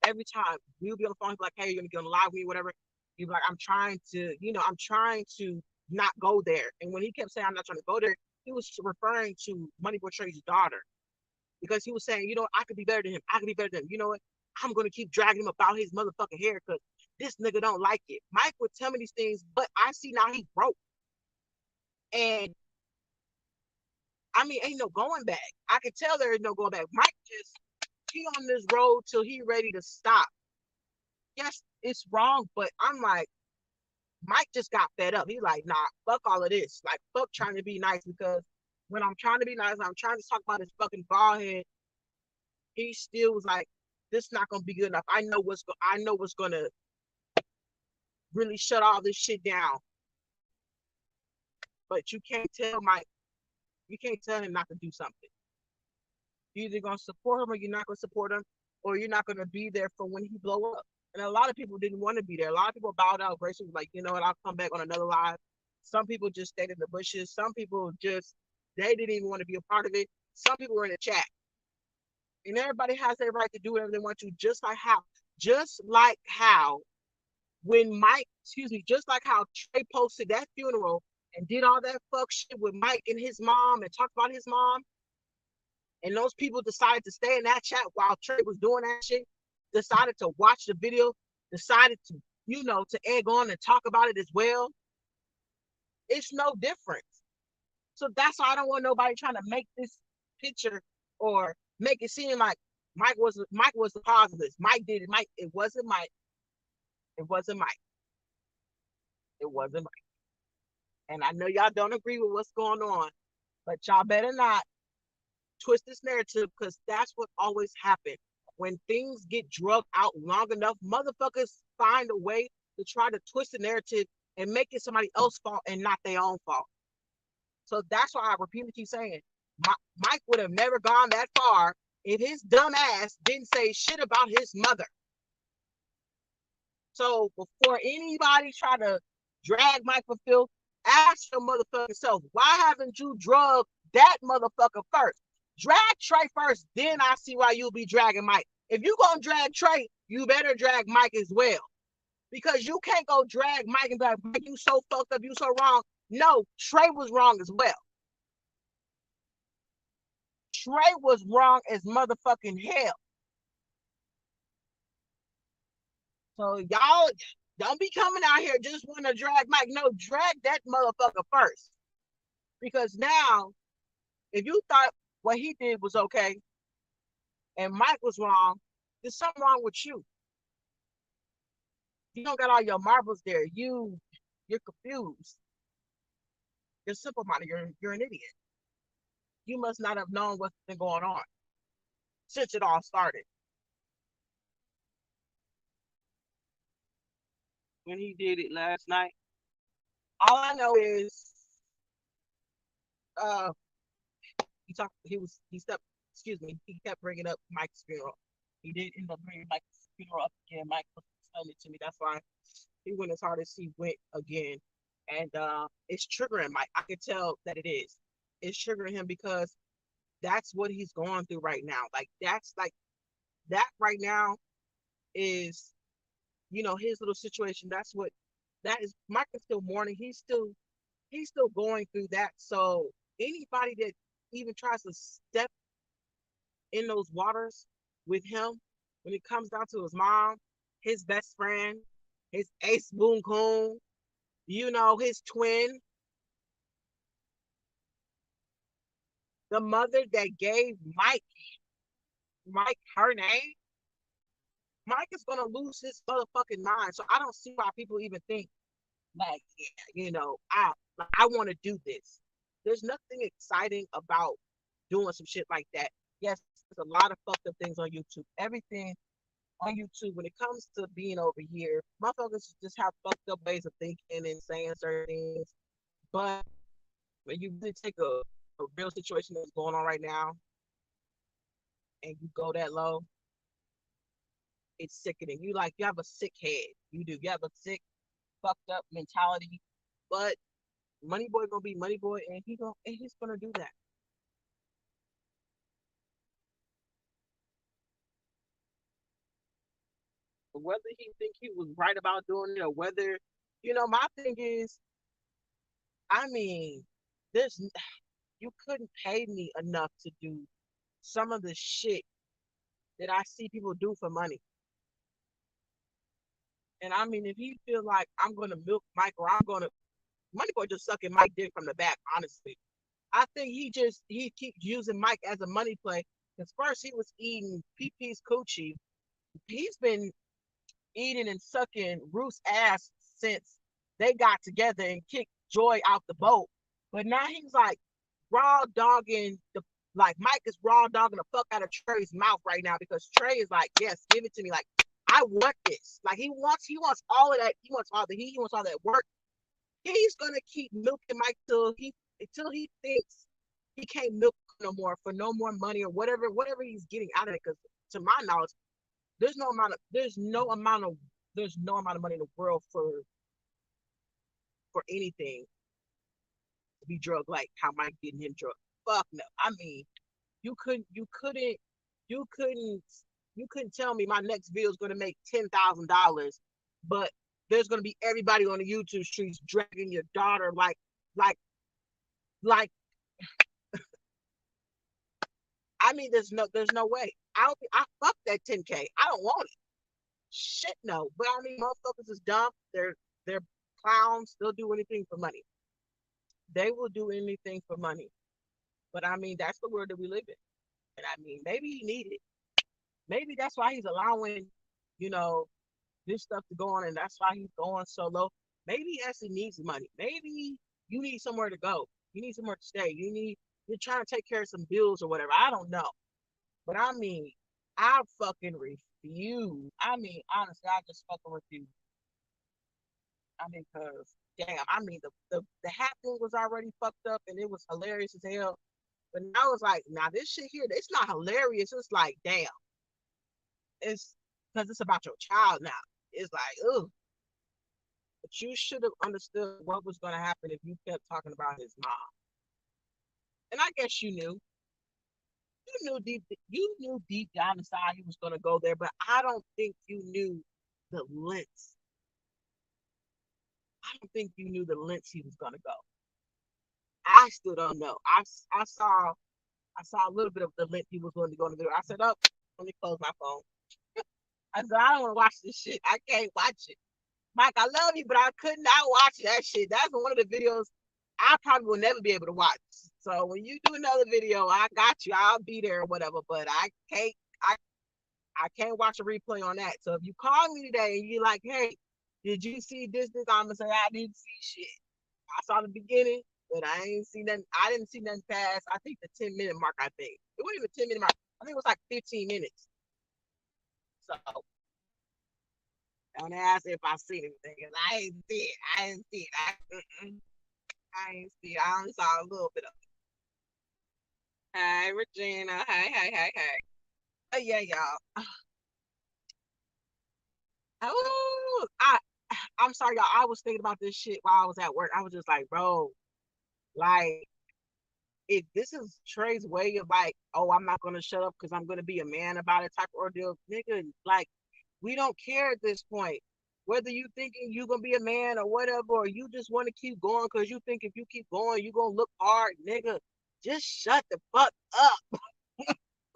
every time we would be on the phone, he'd be like, hey, you're gonna get on the live with me, whatever. He'd be like, I'm trying to not go there. And when he kept saying I'm not trying to go there, he was referring to Moneyboy Trey's daughter. Because he was saying, I could be better than him. I could be better than him. You know what? I'm gonna keep dragging him about his motherfucking hair because this nigga don't like it. Mike would tell me these things, but I see now he broke. And I mean, ain't no going back. I can tell there is no going back. Mike just he on this road till he ready to stop. Yes, it's wrong, but I'm like, Mike just got fed up. He's like, nah, fuck all of this. Like, fuck trying to be nice because when I'm trying to be nice, I'm trying to talk about his fucking bald head. He still was like, this is not gonna be good enough. I know what's gonna really shut all this shit down. But you can't tell him not to do something. You're either gonna support him or you're not gonna support him, or you're not gonna be there for when he blow up. And a lot of people didn't want to be there. A lot of people bowed out gracefully, like, you know what, I'll come back on another live. Some people just stayed in the bushes. Some people just they didn't even want to be a part of it. Some people were in the chat. And everybody has their right to do whatever they want to, just like how when Mike, excuse me, just like how Trey posted that funeral and did all that fuck shit with Mike and his mom and talked about his mom, and those people decided to stay in that chat while Trey was doing that shit, decided to watch the video, decided to, to egg on and talk about it as well. It's no different. So that's why I don't want nobody trying to make this picture or make it seem like Mike was the cause of this. Mike did it. Mike, it wasn't Mike. It wasn't Mike. It wasn't Mike. And I know y'all don't agree with what's going on, but y'all better not twist this narrative because that's what always happens. When things get drugged out long enough, motherfuckers find a way to try to twist the narrative and make it somebody else's fault and not their own fault. So that's why I repeatedly keep saying Mike would have never gone that far if his dumb ass didn't say shit about his mother. So before anybody try to drag Mike for filth, ask your motherfucking self, why haven't you drugged that motherfucker first? Drag Trey first, then I see why you'll be dragging Mike. If you gonna drag Trey, you better drag Mike as well. Because you can't go drag Mike and be like, Mike, you so fucked up, you so wrong. No, Trey was wrong as well. Trey was wrong as motherfucking hell. So y'all don't be coming out here just want to drag Mike. No, drag that motherfucker first. Because now, if you thought what he did was okay and Mike was wrong, there's something wrong with you. You don't got all your marbles there. You're confused. You're simple minded. You're an idiot. You must not have known what's been going on since it all started. when he did it last night. All I know is uh he stepped, excuse me, he kept bringing up Mike's funeral. He did end up bringing Mike's funeral up again. Mike was explaining it to me. That's why he went as hard as he went again. And it's triggering Mike. I could tell that it is. It's triggering him because that's what he's going through right now. Like that right now is, his little situation. That's what that is. Mike is still mourning. He's still going through that. So anybody that even tries to step in those waters with him, when it comes down to his mom, his best friend, his ace boon coon, his twin, the mother that gave Mike her name, Mike is gonna lose his motherfucking mind. So I don't see why people even think like, yeah, I want to do this. There's nothing exciting about doing some shit like that. Yes, there's a lot of fucked up things on YouTube. Everything on YouTube, when it comes to being over here, motherfuckers just have fucked up ways of thinking and saying certain things. But when you really take a real situation that's going on right now and you go that low, it's sickening. You have a sick head. You do. You have a sick, fucked up mentality. But Money Boy gonna be Money Boy, and he's gonna do that. Whether he think he was right about doing it or whether, my thing is, I mean, there's you couldn't pay me enough to do some of the shit that I see people do for money. And I mean, if he feel like I'm gonna milk Mike or I'm gonna Money Boy just sucking Mike dick from the back, honestly. I think he keeps using Mike as a money play. Because first he was eating PP's coochie. He's been eating and sucking Ruth's ass since they got together and kicked Joy out the boat. But now he's like raw dogging like Mike is raw dogging the fuck out of Trey's mouth right now because Trey is like, yes, give it to me. Like, I want this. Like he wants all of that. He wants all the heat. He wants all that work. He's gonna keep milking Mike until he thinks he can't milk no more for no more money or whatever he's getting out of it. Because to my knowledge, there's no amount of money in the world for anything to be drugged like how Mike getting him drugged. Fuck no. I mean, you couldn't you couldn't you couldn't you couldn't tell me my next video is gonna make $10,000, but there's gonna be everybody on the YouTube streets dragging your daughter like like I mean there's no way. I fuck that 10K. I don't want it. Shit no. But I mean motherfuckers is dumb. They're clowns. They'll do anything for money. They will do anything for money. But I mean that's the world that we live in. And I mean maybe he needed it. Maybe that's why he's allowing, you know, this stuff to go on and that's why he's going so low. Maybe he actually needs money. Maybe you need somewhere to go. You need somewhere to stay. You're trying to take care of some bills or whatever. I don't know. But I mean, I fucking refuse. I mean, honestly, I just fucking refuse. I mean, cause damn, I mean the happening was already fucked up and it was hilarious as hell. But now it's like, now this shit here, it's not hilarious. It's like, damn, it's because it's about your child now. It's like, ugh. But you should have understood what was going to happen if you kept talking about his mom. And I guess you knew. You knew deep down inside he was going to go there, but I don't think you knew the lengths. I don't think you knew the lengths he was going to go. I still don't know. I saw a little bit of the length he was going to go to do. I said, "Oh, let me close my phone." I said, "I don't want to watch this shit. I can't watch it." Mike, I love you, but I could not watch that shit. That's one of the videos I probably will never be able to watch. So when you do another video, I got you. I'll be there or whatever. But I can't watch a replay on that. So if you call me today and you're like, hey, did you see this? I'm gonna say I didn't see shit. I saw the beginning, but I ain't seen nothing. I didn't see nothing past. I think the 10-minute mark. I think it wasn't even 10-minute mark. I think it was like 15 minutes. So Don't ask if I see anything. 'Cause I ain't see it. I ain't see it. I ain't see it. I only saw a little bit of it. Hey, Regina. Hey, hey, hey, hey. Oh, yeah, y'all. Oh, I'm sorry, y'all. I was thinking about this shit while I was at work. I was just like, bro, like, if this is Trey's way of like, oh, I'm not gonna shut up because I'm gonna be a man about it type of ordeal, nigga, like, we don't care at this point. Whether you thinking you gonna be a man or whatever, or you just want to keep going because you think if you keep going, you gonna look hard, nigga. Just shut the fuck up.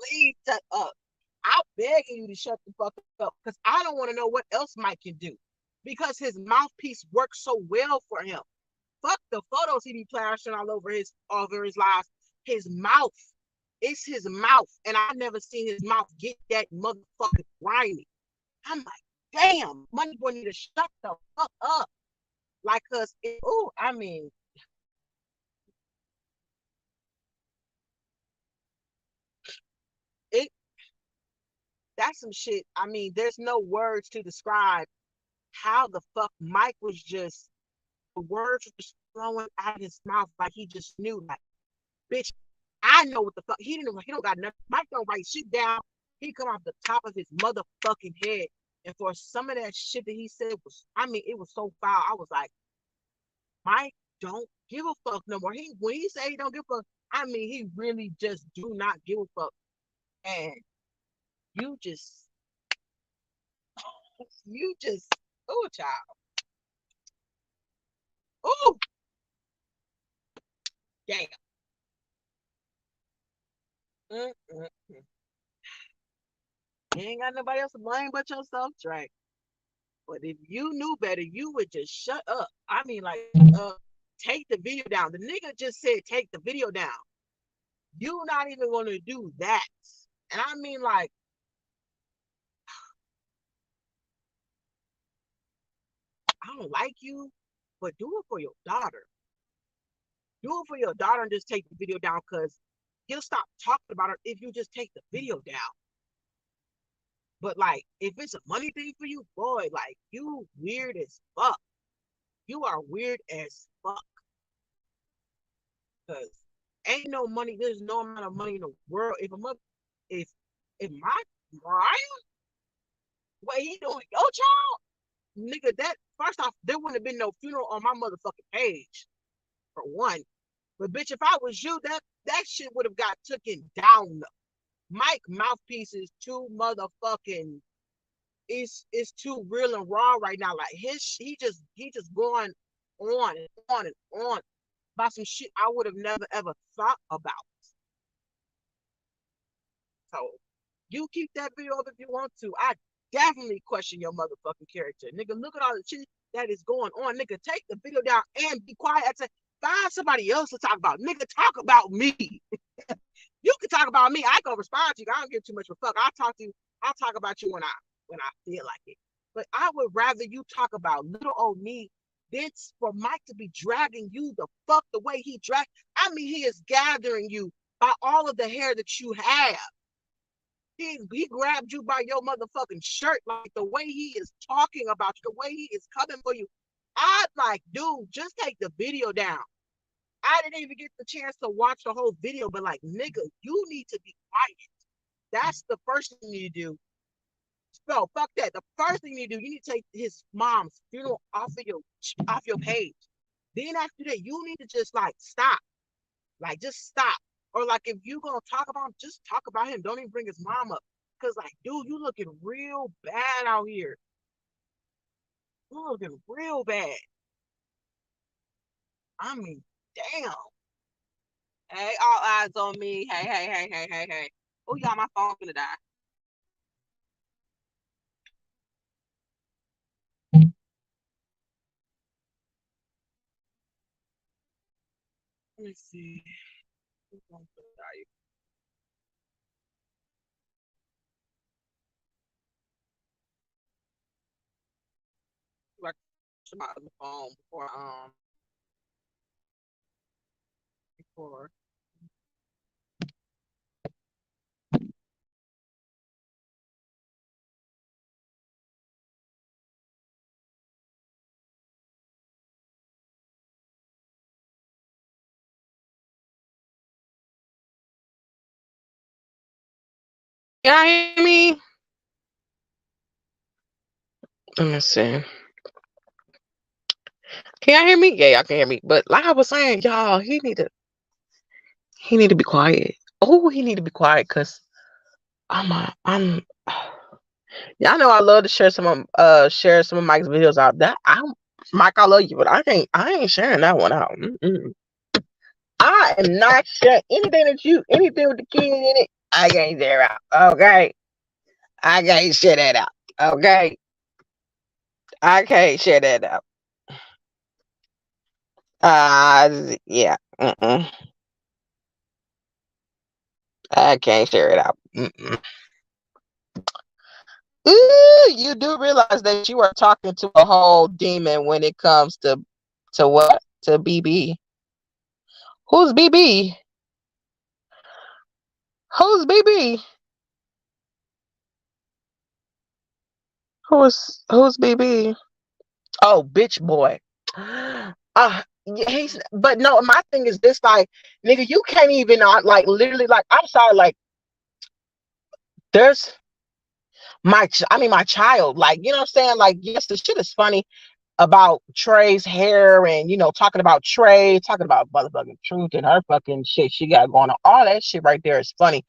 Please shut up. I'm begging you to shut the fuck up because I don't want to know what else Mike can do because his mouthpiece works so well for him. Fuck the photos he be plastering all over his lives. His mouth. It's his mouth. And I never seen his mouth get that motherfucking grimy. I'm like, damn, money boy need to shut the fuck up. Like, cause oh, I mean, it that's some shit. I mean, there's no words to describe how the fuck Mike was just the words were just flowing out of his mouth like he just knew, like, bitch, I know what the fuck he don't got nothing. Mike don't write shit down. He come off the top of his motherfucking head. And for some of that shit that he said was, I mean, it was so foul. I was like, Mike don't give a fuck no more. He when he say he don't give a fuck, I mean he really just do not give a fuck. And you just you just oh child. Oh damn. Mm-mm-mm. You ain't got nobody else to blame but yourself, Trey. But if you knew better, you would just shut up. I mean, like, take the video down. The nigga just said take the video down. You not even gonna do that. And I mean, like, I don't like you, but do it for your daughter. Do it for your daughter and just take the video down because he'll stop talking about her if you just take the video down. But like, if it's a money thing for you, boy, like you weird as fuck. You are weird as fuck. Cause ain't no money. There's no amount of money in the world. If if my Mariah, what he doing, yo child, nigga, that first off, there wouldn't have been no funeral on my motherfucking page for one. But bitch, if I was you, that shit would have got taken down. Mike mouthpiece is too motherfucking is too real and raw right now. Like he just going on and on and on about some shit I would have never ever thought about. So you keep that video up if you want to. I definitely question your motherfucking character. Nigga, look at all the shit that is going on. Nigga, take the video down and be quiet. I say, find somebody else to talk about. Nigga, talk about me. You can talk about me. I can respond to you. I don't give too much of a fuck. I'll talk about you when I feel like it. But I would rather you talk about little old me than for Mike to be dragging you the fuck the way he dragged. I mean, he is gathering you by all of the hair that you have. He grabbed you by your motherfucking shirt, like the way he is talking about you, the way he is coming for you. I'd like, dude, just take the video down. I didn't even get the chance to watch the whole video, but like, nigga, you need to be quiet. That's the first thing you do. No, fuck that. The first thing you do, you need to take his mom's funeral off your page. Then after that, you need to just like stop. Like just stop. Or like if you gonna talk about him, just talk about him. Don't even bring his mom up. Cause like, dude, you looking real bad out here. You looking real bad. I mean, damn. Hey, all eyes on me. Hey, hey, hey, hey, hey, hey. Oh, y'all, my phone's gonna die. Let me see. Like my other phone before Can y'all hear me? Let me see. Can y'all hear me? Yeah, y'all can hear me. But like I was saying, y'all, he need to be quiet. Oh, he need to be quiet because I'm y'all know I love to share some of Mike's videos out. That I'm Mike, I love you, but I ain't sharing that one out. Mm-mm. I am not sharing anything with the kid in it. I can't share out. Okay, I can't share that out. Okay, I can't share that out. Yeah. Mm-mm. I can't share it out. Mm-mm. Ooh, you do realize that you are talking to a whole demon when it comes to what? To BB. Who's BB? Who's BB? Who's BB? Oh, bitch boy. Yeah, but no, my thing is this, like, nigga, you can't even like literally, like, I'm sorry, like, there's my child, like, you know what I'm saying? Like, yes, the shit is funny about Trey's hair and, talking about Trey, talking about motherfucking Truth and her fucking shit she got going on. All that shit right there is funny.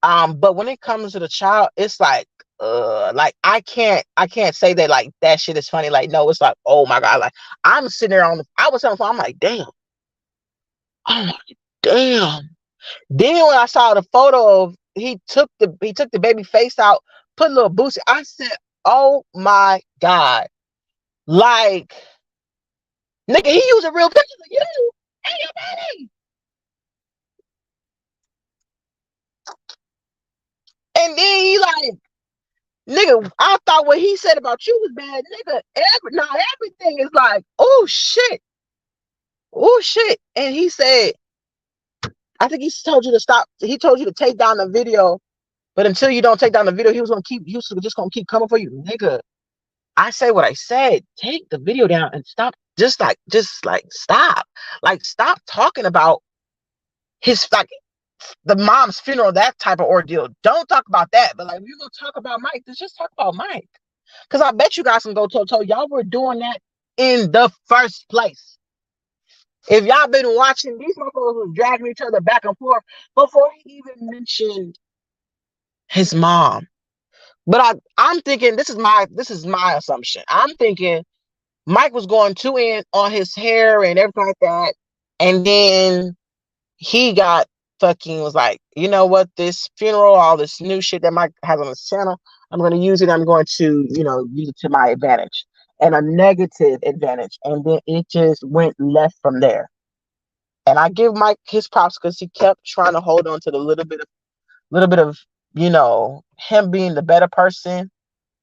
But when it comes to the child, it's like I can't say that like that shit is funny. Like, no, it's like, oh my god, like I'm sitting there I was on the phone, I'm like, damn, oh my damn. Then when I saw the photo of he took the baby face out, put a little boosie, I said, oh my god. Like, nigga, he using real pictures of you and your baby. And then he like, nigga, I thought what he said about you was bad, nigga. Now everything is like, oh shit. And he said, I think he told you to stop. He told you to take down the video, but until you don't take down the video, he was just gonna keep coming for you, nigga. I say what I said. Take the video down and stop. Just like stop. Like, stop talking about his like the mom's funeral, that type of ordeal. Don't talk about that. But like, if you're gonna talk about Mike, just talk about Mike. Because I bet you guys can go toe to toe. Y'all were doing that in the first place. If y'all been watching, these motherfuckers was dragging each other back and forth before he even mentioned his mom. But I'm thinking this is my assumption. I'm thinking Mike was going too in on his hair and everything like that, and then he got fucking was like, you know what, this funeral, all this new shit that Mike has on his channel, I'm going to use it. I'm going to, use it to my advantage and a negative advantage. And then it just went left from there. And I give Mike his props because he kept trying to hold on to the little bit of, him being the better person.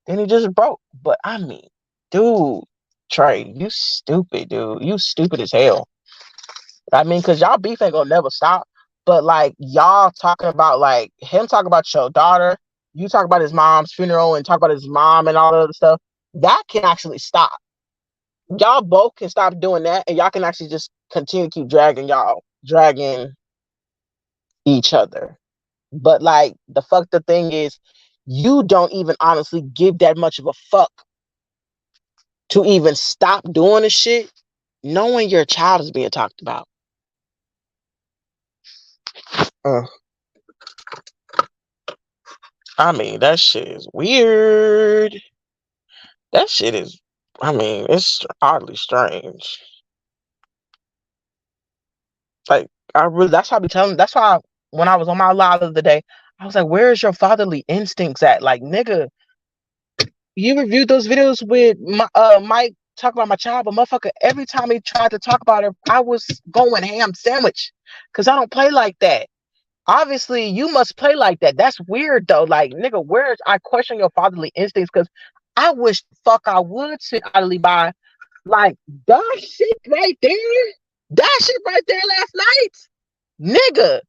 Then he just broke. But I mean, dude, Trey, you stupid, dude. You stupid as hell. I mean, because y'all beef ain't gonna never stop. But like, y'all talking about like him talking about your daughter, you talk about his mom's funeral and talk about his mom and all that other stuff. That can actually stop. Y'all both can stop doing that, and y'all can actually just continue to keep dragging each other. But like, the fucked up thing is, you don't even honestly give that much of a fuck to even stop doing the shit, knowing your child is being talked about. Uh, I mean, that shit is weird. That shit is, I mean, it's oddly strange. Like, that's why I be telling, that's why when I was on my live the other day, I was like, where's your fatherly instincts at? Like, nigga, you reviewed those videos with Mike talking about my child, but motherfucker, every time he tried to talk about it, I was going ham sandwich because I don't play like that. Obviously, you must play like that. That's weird though. Like, nigga, where's I question your fatherly instincts because I wish fuck I would sit idly by. Like, that shit right there. That shit right there last night. Nigga,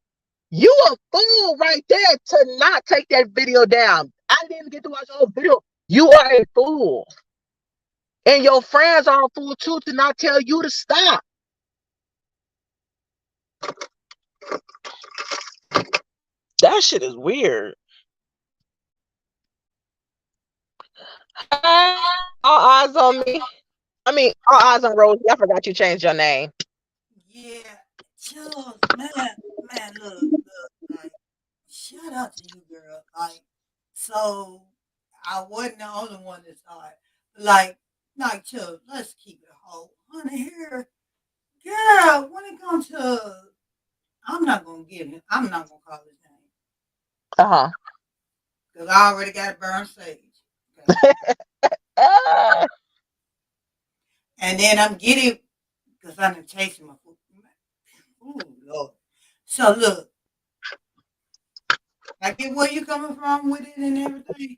you a fool right there to not take that video down. I didn't even get to watch the whole video. You are a fool. And your friends are a fool too to not tell you to stop. That shit is weird. All eyes on me. I mean, all eyes on Rosie. I forgot you changed your name. Yeah, Chubbs, man, look, like, shout out to you, girl. Like, so I wasn't the only one that saw it. Like Chubbs, let's keep it whole. Honey, here, girl, when it comes to, I'm not gonna call his name Uh huh. because I already got burned sage. Okay, Ah, and then I'm getting because I'm tasting my food. Ooh, Lord. So look, I get where you coming from with it and everything.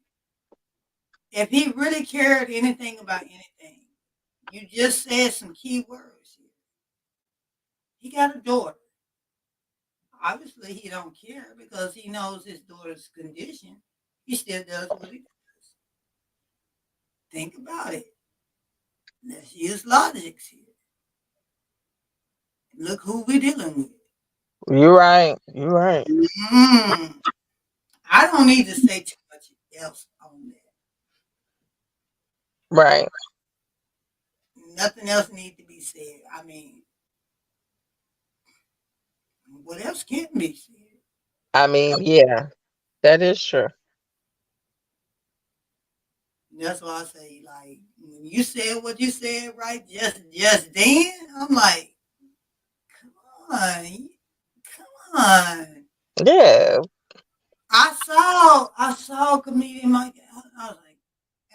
If he really cared anything about anything, you just said some key words here. He got a daughter. Obviously, he don't care because he knows his daughter's condition. He still does what he does. Think about it. Let's use logic here. Look who we're dealing with. you're right. You're right. Mm, I don't need to say too much else on that. Right. Nothing else needs to be said. I mean, what else can be said? I mean, yeah, that is true. That's why I say, like, when you said what you said, right, just then, I'm like, come on, come on. Yeah. I saw comedian Mike. I was like,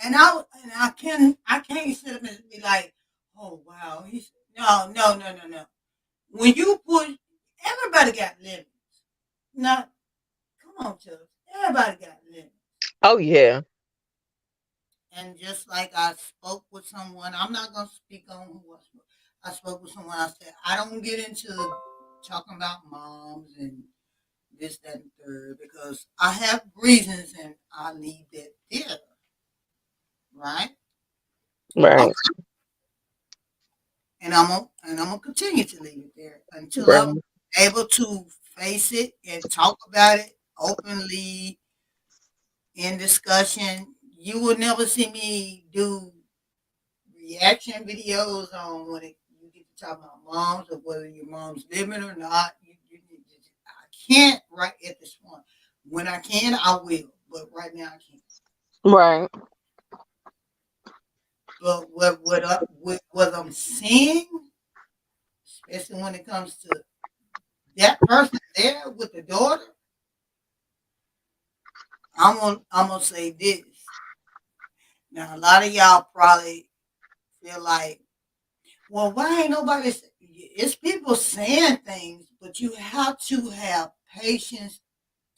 and I can't sit up and be like, oh wow, he's no. When you put everybody got limits. Not come on, Chubbs. Everybody got limits. Oh yeah. And just like I spoke with someone, I'm not gonna speak on who I spoke. I spoke with someone. I said I don't get into talking about moms and this, that, and third because I have reasons, and I leave that there, right? Right. Okay. And I'm gonna continue to leave it there until I'm Right. able to face it and talk about it openly in discussion. You will never see me do reaction videos on when you get to talk about moms or whether your mom's living or not. I can't right at this point. When I can, I will, but right now I can't. Right. But what I'm seeing, especially when it comes to that person there with the daughter, I'm gonna say this. Now a lot of y'all probably feel like, well, why ain't nobody? It's people saying things, but you have to have patience.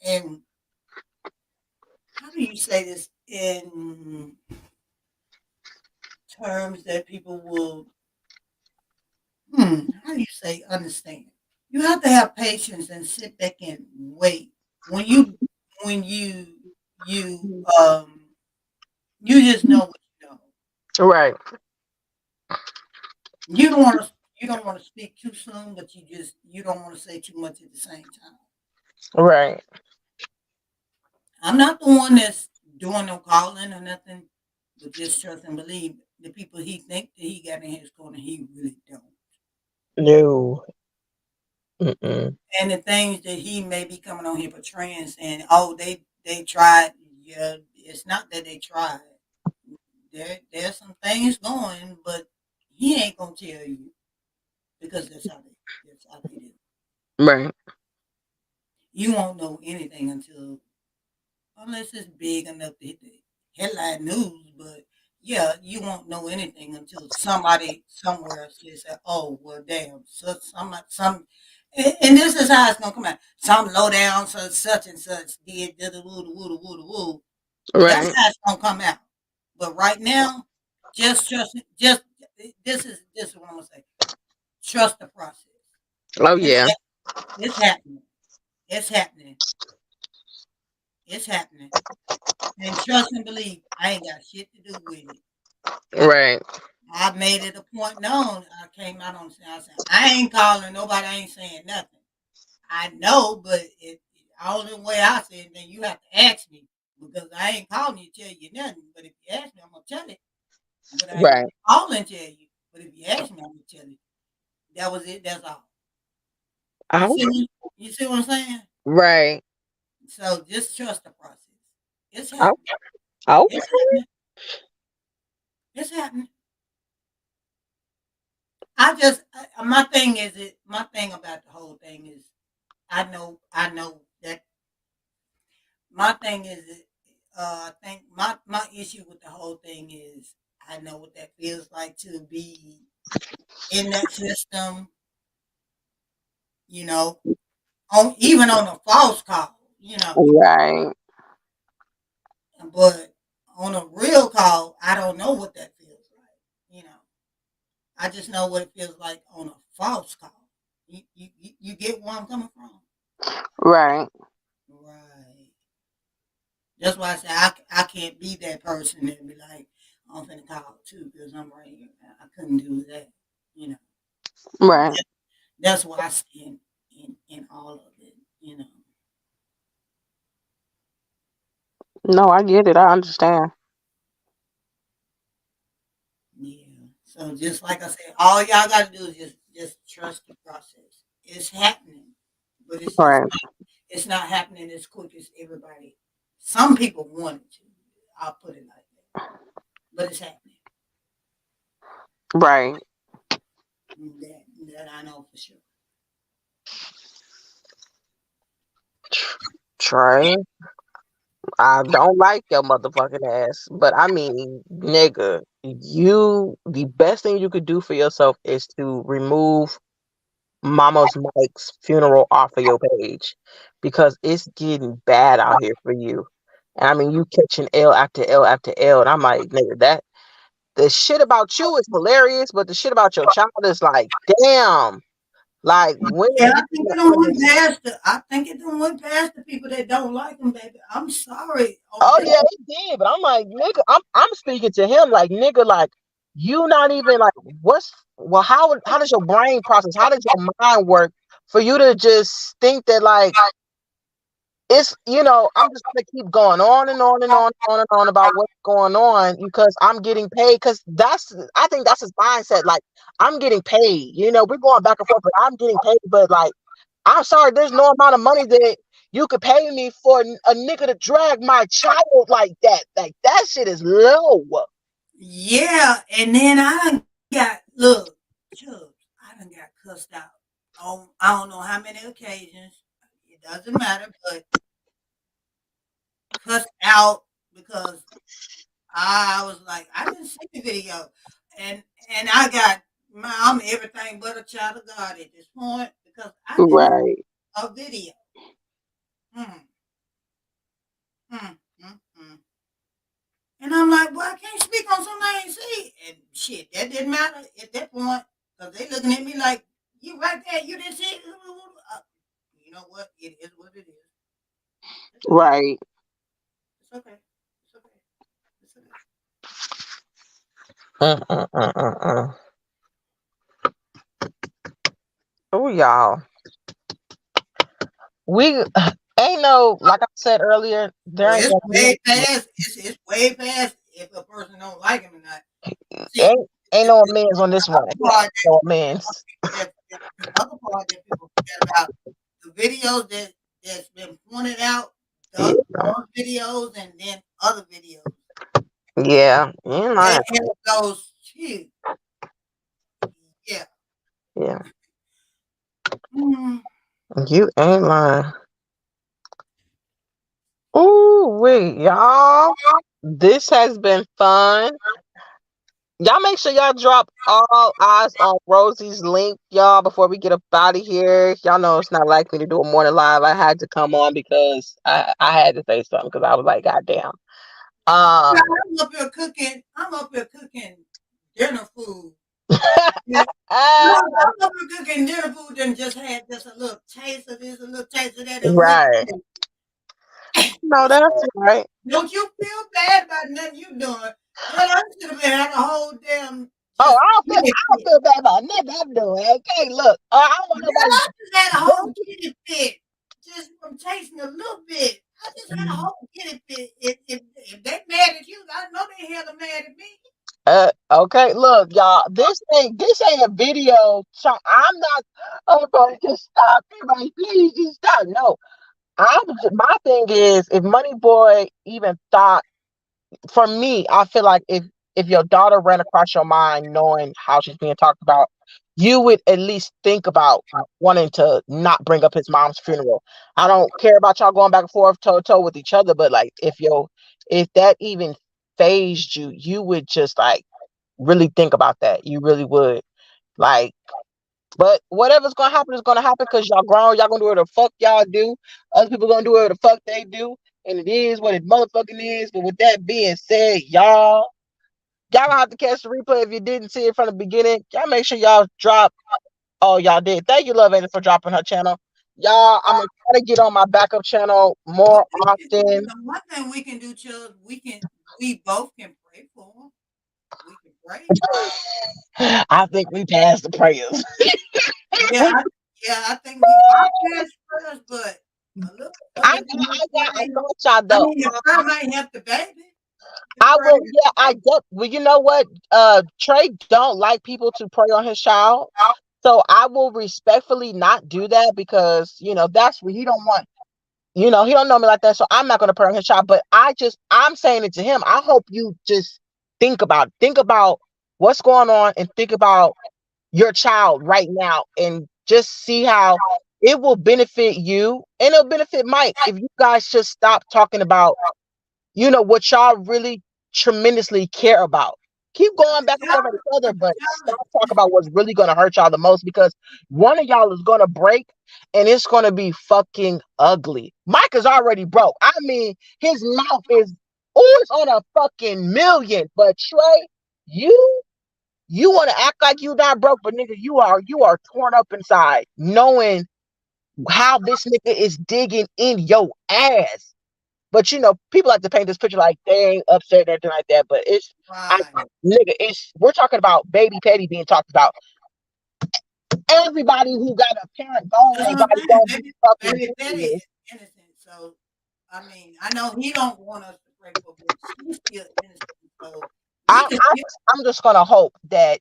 And how do you say this in terms that people will? How do you say understand? You have to have patience and sit back and wait. When you you just know what you know. Right. You don't want to you don't want to speak too soon, but you don't want to say too much at the same time. Right. I'm not the one that's doing no calling or nothing, but just trust and believe the people he think that he got in his corner, he really don't. No. Mm-mm. And the things that he may be coming on here portraying, saying, "Oh, they tried." Yeah, it's not that they tried. There's some things going, but he ain't gonna tell you because that's how they do. Right. You won't know anything unless it's big enough to hit the headline news. But yeah, you won't know anything until somebody somewhere says, "Oh, well, damn." So and this is how it's gonna come out. Some low down, such and such did the woo, the woo, the woo, the woo. That's Right. how it's gonna come out. But right now, just trust. Just this is what I'm gonna say. Trust the process. Oh It's yeah. it's happening. It's happening. It's happening. And trust and believe, I ain't got shit to do with it. Right. I made it a point known. I came out on the I said, I ain't calling nobody, I ain't saying nothing. I know, but it only way I said it, then you have to ask me. because I ain't calling you to tell you nothing. But if you ask me, I'm gonna tell it. But I ain't Right. gonna call and tell you. But if you ask me, I'm gonna tell you. That was it. That's all. You Oh, see? You see what I'm saying? right. So just trust the process. It's Oh, happening. okay. It's happening. It's happening. My thing is it. My thing about the whole thing is I know that my thing is it. I think my issue with the whole thing is I know what that feels like to be in that system. You know, on even on a false call. You know, Right. but on a real call, I don't know what that feels like. You know, I just know what it feels like on a false call. You get where I'm coming from? Right. Right. That's why I say I can't be that person and be like, I'm finna call too because I'm right here. I couldn't do that. You know, Right. that's why I stand in all of it. You know, No, I get it. I understand. yeah. So just like I said, all y'all got to do is just trust the process. It's happening, but Right. it's not happening as quick as everybody. Some people want it to. I'll put it like that, but it's happening. Right. That I know for sure. Trey, I don't like your motherfucking ass, but I mean, nigga, the best thing you could do for yourself is to remove Mama's Mike's funeral off of your page because it's getting bad out here for you. And I mean, you catching L after L after L, and I'm like, nigga, that the shit about you is hilarious, but the shit about your child is like, damn. Like, when are Yeah, you I think gonna it don't went understand? past the. I think it don't went past the people that don't like him, baby. I'm sorry. Oh yeah, it did. But I'm like, nigga, I'm speaking to him like, nigga, like you not even like what's well, how does your brain process? How does your mind work for you to just think that like it's I'm just gonna keep going on and on and on and on and on about what's going on because I'm getting paid because I think that's his mindset. Like I'm getting paid. We're going back and forth, but I'm getting paid. But like I'm sorry, there's no amount of money that you could pay me for a nigga to drag my child like that. Like that shit is low. Yeah, and then I done got Chubbs, I done got cussed out on I don't know how many occasions. It doesn't matter, but cussed out because I was like, I didn't see the video, and I got I'm everything but a child of God at this point because I didn't see Right, a video. Mm, mm, mm, mm. And I'm like, well, I can't speak on something I ain't see. And shit, that didn't matter at that point because they looking at me like, you right there, you didn't see it. You know what? It is what it is. It's okay. right. It's okay. It's okay. It's okay. Mm. Oh, y'all. We ain't no like I said earlier. Oh, There ain't it's gonna be way past. It's way past if a person don't like him or not. See, ain't the, no the, amends on the this one. other Ain't part no that amends. the other part that people forget about the videos that's been pointed out, Yeah, those videos and then other videos. yeah. You ain't And lying. it goes, gee, yeah. Yeah, Mm. you ain't lying. Ooh, wait, y'all. This has been fun. Y'all make sure y'all drop all eyes on Rosie's link, y'all, before we get up out of here. Y'all know it's not like me to do a morning live. I had to come on because I had to say something because I was like, God damn. Yeah, I'm up here cooking. I'm up here cooking dinner food. Yeah. No, I'm up here cooking dinner food and just had just a little taste of this, a little taste of that, and went. Right. No, that's right. Don't you feel bad about nothing you doing? Girl, I should have been had a whole damn Oh, just I kidney don't fit. feel bad about nothing I'm doing. Okay, look, I don't want Girl, nobody. I just had a whole kidney fit just from tasting a little bit. I just kind of hope if they mad at you, I know they hella mad at me. Okay, look, y'all. This ain't a video. So I'm not. Everybody, just stop. Everybody, please just stop. No, my thing is, if Money Boy even thought, for me, I feel like if your daughter ran across your mind, knowing how she's being talked about, you would at least think about wanting to not bring up his mom's funeral. I don't care about y'all going back and forth toe to toe with each other, but like if that even phased you, you would just like really think about that. You really would. Like, but whatever's gonna happen is gonna happen because y'all grown. Y'all gonna do whatever the fuck y'all do. Other people gonna do whatever the fuck they do, and it is what it motherfucking is. But with that being said, y'all gonna have to catch the replay if you didn't see it from the beginning. Y'all make sure y'all drop. Oh, y'all did. Thank you, Love Angel, for dropping her channel. Y'all, I'm gonna try to get on my backup channel more often. One thing we can do, children, we both can pray for them. We can pray. I think we passed the prayers. Yeah, I think I pass prayers, but a I little bit more I prayer. got y'all I though. mean, the prayer might help the baby. The I prayer will. help Yeah, the I baby. get. Well, you know what? Trey don't like people to prey on his child, so I will respectfully not do that because that's what he don't want. He don't know me like that, so I'm not gonna prey on his child. But I'm saying it to him. I hope you just think about what's going on, and think about your child right now, and just see how it will benefit you and it'll benefit Mike if you guys just stop talking about what y'all really tremendously care about. Keep going back and forth at each other, But but the stop child talking about what's really going to hurt y'all the most, because one of y'all is going to break and it's going to be fucking ugly. Mike is already broke. I mean, his mouth is always on a fucking million. But Trey, you want to act like you not broke, but nigga, you are torn up inside, knowing how this nigga is digging in your ass. But people like to paint this picture like they ain't upset and everything like that. But right. nigga, we're talking about baby Petty being talked about. Everybody who got a parent gone That's and what got I'm his saying. own fucking Baby Betty business. is innocent. So I mean, I know he don't want us to pray for, but she's still innocent. So we I, can I still. I'm just gonna hope that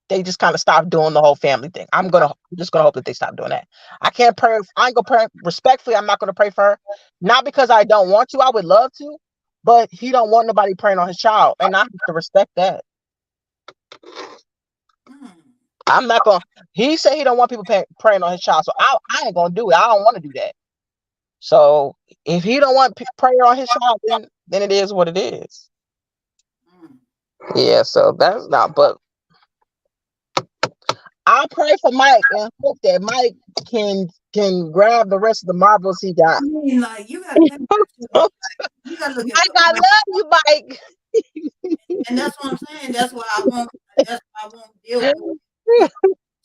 they just kind of stop doing the whole family thing. I'm just gonna hope that they stop doing that. I can't pray. I ain't gonna pray respectfully. I'm not gonna pray for her, not because I don't want to. I would love to, but he don't want nobody praying on his child, and I have to respect that. Hmm. I'm not gonna. He said he don't want people praying on his child, so I ain't gonna do it. I don't want to do that. So if he don't want prayer on his child, then it is what it is. Hmm. Yeah. So that's not. But I pray for Mike and hope that Mike can grab the rest of the marbles he got. I mean, like you got to think about it too. Mike, You got to look at I somebody, love you, Mike. and that's what I'm saying. That's why I won't. That's why I won't deal with what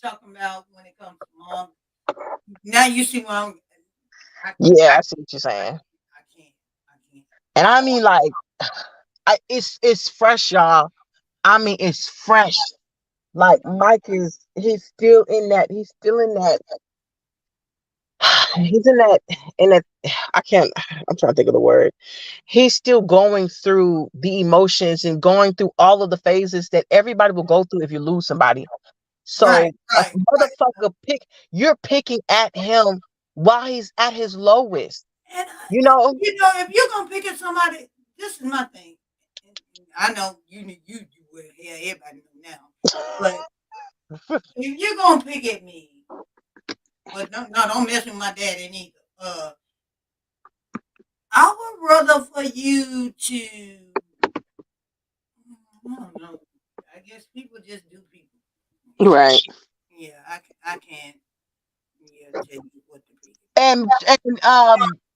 you're talking about when it comes to mom. Now you see why Yeah, I see what you're saying. I can't. I can't. And I mean, like, it's fresh, y'all. I mean, it's fresh. Like Mike he's still in that. He's still in that. He's in that. I can't. I'm trying to think of the word. He's still going through the emotions and going through all of the phases that everybody will go through if you lose somebody. Right, So a right, right. motherfucker you're picking at him while he's at his lowest. And You know? if you're gonna pick at somebody, this is my thing. And I know you will. Yeah, everybody know now. But if you're gonna pick at me, but no, don't mess with my daddy neither. I would rather for you to. I don't know. I guess people just do people. Yeah, Right. yeah. I can't. Yeah, tell you what to pick. And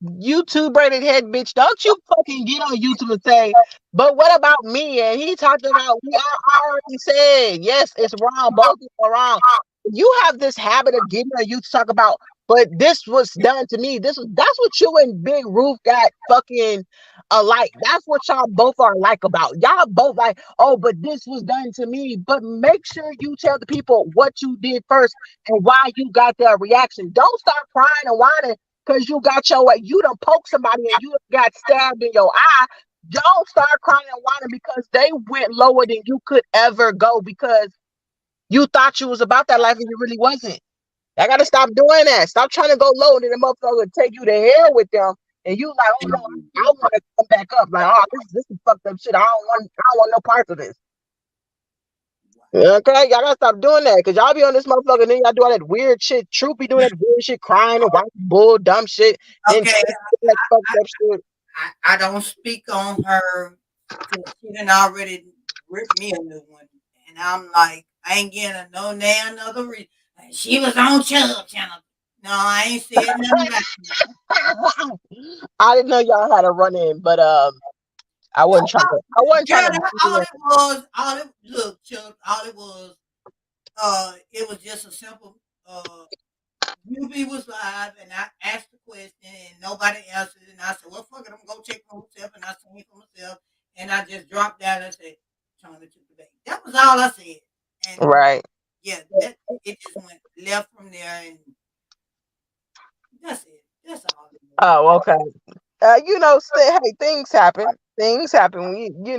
YouTube braided head bitch, don't you fucking get on YouTube and say, but what about me? And he talked about I already said, yes, it's wrong. Both people are wrong. You have this habit of getting on YouTube to talk about, but this was done to me. That's what you and Big Roof got fucking alike. That's what y'all both are like about. Y'all both like, oh, but this was done to me. But make sure you tell the people what you did first and why you got that reaction. Don't start crying and whining because you got your way. You done poke somebody and you done got stabbed in your eye. Don't start crying and whining because they went lower than you could ever go because you thought you was about that life and you really wasn't. I gotta stop doing that. Stop trying to go low and then the motherfucker take you to hell with them. And you like, oh no, I want to come back up. Like, oh, this is fucked up shit. I don't want no parts of this. Okay, y'all gotta stop doing that because y'all be on this motherfucker and then y'all do all that weird shit. Troop be doing that weird shit, crying and white bull, dumb shit. Then Okay, that fucked up shit. I don't speak on her because she done already ripped me a new one. And I'm like, I ain't getting a no name another reason. Like, she was on Chubb Channel. No, I ain't said nothing about I didn't know y'all had a run in, but I wasn't trying to. I wasn't trying girl, to. that Be all it look, Chubb, all it was just a simple UB was live and I asked the question and nobody answered and I said, well fuck it, I'm gonna go check for myself and I seen it for myself and I just dropped down and said, China took the bait. That was all I said. And right. yeah, that it just went left from there and that's it. That's all it was. Oh, okay. Hey, things happen. Things happen. When you.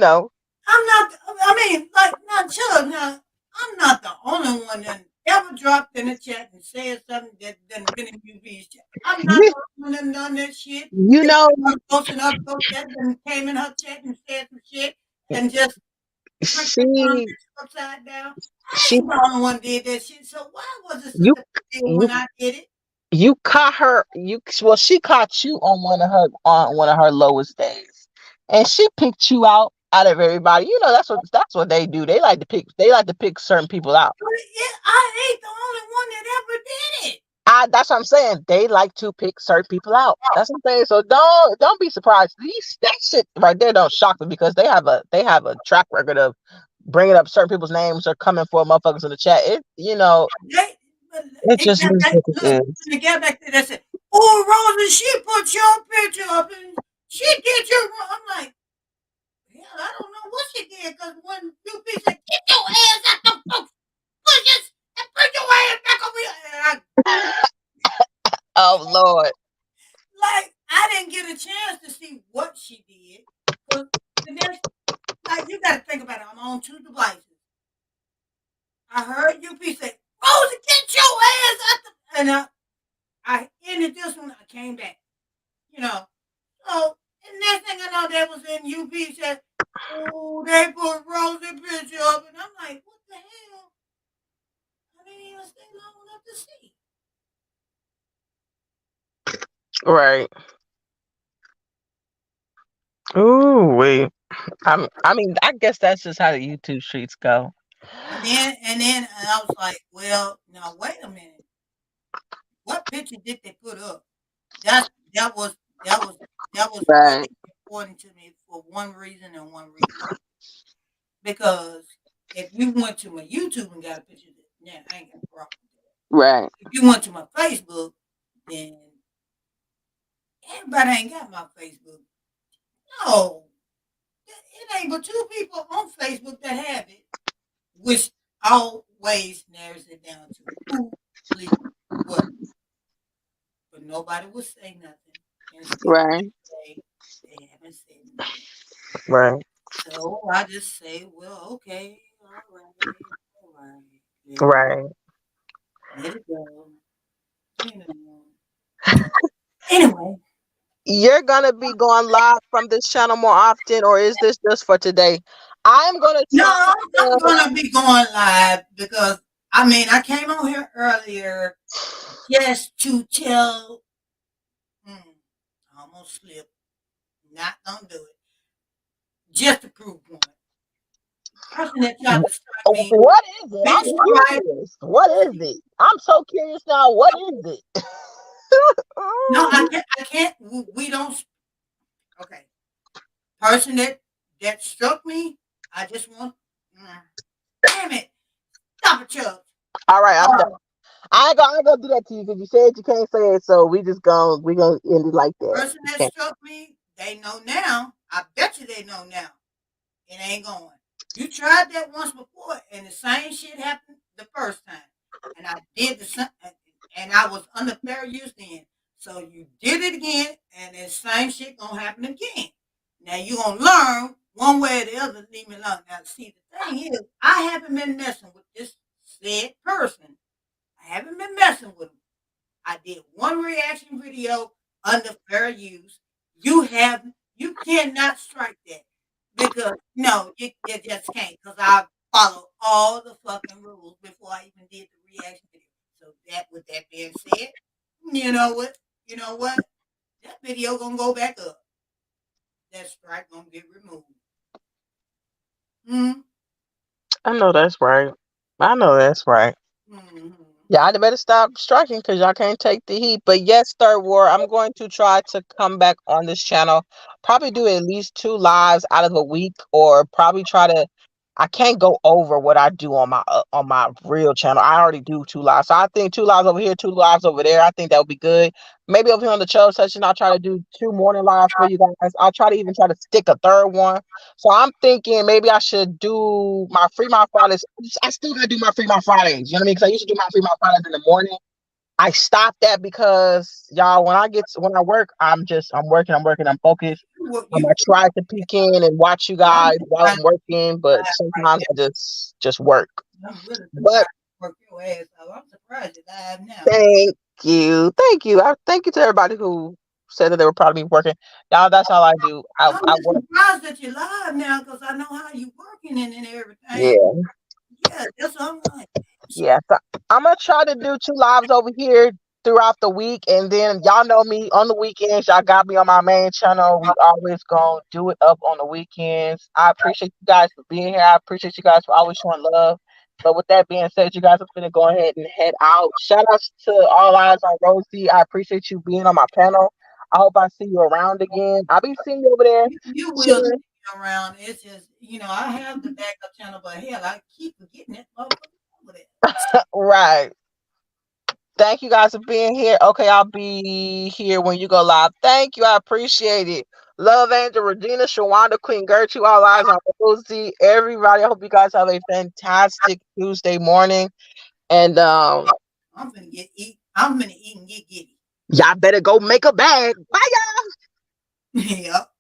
I'm not I mean, like not sure now I'm not the only one that ever dropped in the chat and said something that done been in UV's chat. I'm not You, the only one that done that shit. you That know, posting up folks that done came in her chat and said some shit and just turned that she, conversation upside down. I she, ain't the only one did that shit. So why was it such you, a big deal you, when I did it? you caught her. Well, she caught you on one of her lowest days, and she picked you out of everybody. That's what they do. They like to pick certain people out. I ain't the only one that ever did it. That's what I'm saying. They like to pick certain people out. That's what I'm saying. So don't be surprised. That shit right there don't shock me because they have a track record of bringing up certain people's names or coming for motherfuckers in the chat. They, It it just got is back, what it look, is. when they got back there, they said, "Oh, Rosa, she put your picture up and she did your." I'm like, hell, I don't know what she did because when UP said, "Get your ass out the folks, bushes and bring your ass back over here," and Oh Lord. I didn't get a chance to see what she did because the next, like, you got to think about it. I'm on two devices. I heard UP say, "Rosa, get your ass out the," and I ended this one. I came back, you know. So, and next thing I know, that was in UP said, "Oh, they put Rosie picture up," and I'm like, "What the hell?" I didn't even stay long enough to see. Right. Ooh, wait. I mean, I guess that's just how the YouTube streets go. And then I was like, "Well, now wait a minute. What picture did they put up?" That's that was that was Right. really important to me for one reason and one reason only. Because if you went to my YouTube and got a picture, yeah, I ain't got a problem with that. Right. If you went to my Facebook, then everybody ain't got my Facebook. No, it ain't but two people on Facebook that have it, which always narrows it down to who leaked what. But nobody will say nothing. Instead, Right. they haven't said nothing. Right. So I just say, well, okay, all right, Right. let it go. You know. Anyway, You're gonna be going live from this channel more often, or is this just for today? I'm gonna no, try I'm to. gonna be going live because I mean I came on here earlier just to tell. I almost slipped. Not gonna do it. Just to prove one. Person that tried to strike me, What is it? big I'm strike. curious. What is it? I'm so curious now. What is it? No, I can't. I can't. We don't. Okay. Person that struck me. I just want. Mm, damn it! Stop it, Chuck. All right, I'm done. Oh, I ain't gonna do that to you because you said you can't say it, so we gonna end it like that. person that struck me. They know now. I bet you they know now. It ain't going. You tried that once before, and the same shit happened the first time. And I did the same, and I was under fair use then. So you did it again, and the same shit gonna happen again. Now you gonna learn one way or the other. Leave me alone. Now, see, the thing is, I haven't been messing with this said person. I haven't been messing with him. I did one reaction video under fair use. You cannot strike that because no, you just can't. Because I followed all the fucking rules before I even did the reaction video. So that, with that being said, you know what? You know what? That video gonna go back up. That strike gonna get removed. Mm-hmm. I know that's right. I know that's right. Mm-hmm. Y'all better stop striking because y'all can't take the heat. But yes, Third War, I'm going to try to come back on this channel. Probably do at least 2 lives out of a week, or probably try to. I can't go over what I do on my real channel. I already do 2 lives, so I think 2 lives over here, 2 lives over there. I think that would be good. Maybe over here on the Cho session, I'll try to do 2 morning lives for you guys. I'll try to even try to stick a third one. So I'm thinking maybe I should do my Free My Fridays. I still gotta do my Free My Fridays. You know what I mean? Because I used to do my Free My Fridays in the morning. I stopped that because y'all, when I work, I'm working, I'm focused. I You try to peek in and watch you I'm guys while surprised I'm working, but you live sometimes right I just work. now. I'm really But surprised you work your ass off. I'm surprised you live now. thank thank you. I thank you to everybody who said that they were proud of me working. Y'all, that's all I do. I'm I just work. surprised that you're live now because I know how you working and everything. Yeah. Yeah, that's what I'm like. Yeah, so I'm gonna try to do 2 lives over here throughout the week, and then y'all know me on the weekends. Y'all got me on my main channel. We always gonna do it up on the weekends. I appreciate you guys for being here. I appreciate you guys for always showing love. But with that being said, you guys are gonna go ahead and head out. Shout outs to All Eyes on Rosie. I appreciate you being on my panel. I hope I see you around again. I'll be seeing you over there. You will see Chilling. me around. It's just, I have the backup channel, but hell, I keep forgetting that motherfucker over there. Right. Thank you guys for being here. Okay, I'll be here when you go live. Thank you. I appreciate it. Love Angel, Regina, Shawanda, Queen Gertrude, all eyes on Rosie. Everybody, I hope you guys have a fantastic Tuesday morning. And I'm finna get eat. I'm finna eat and get giddy. y'all better go make a bag. Bye, y'all. Yep.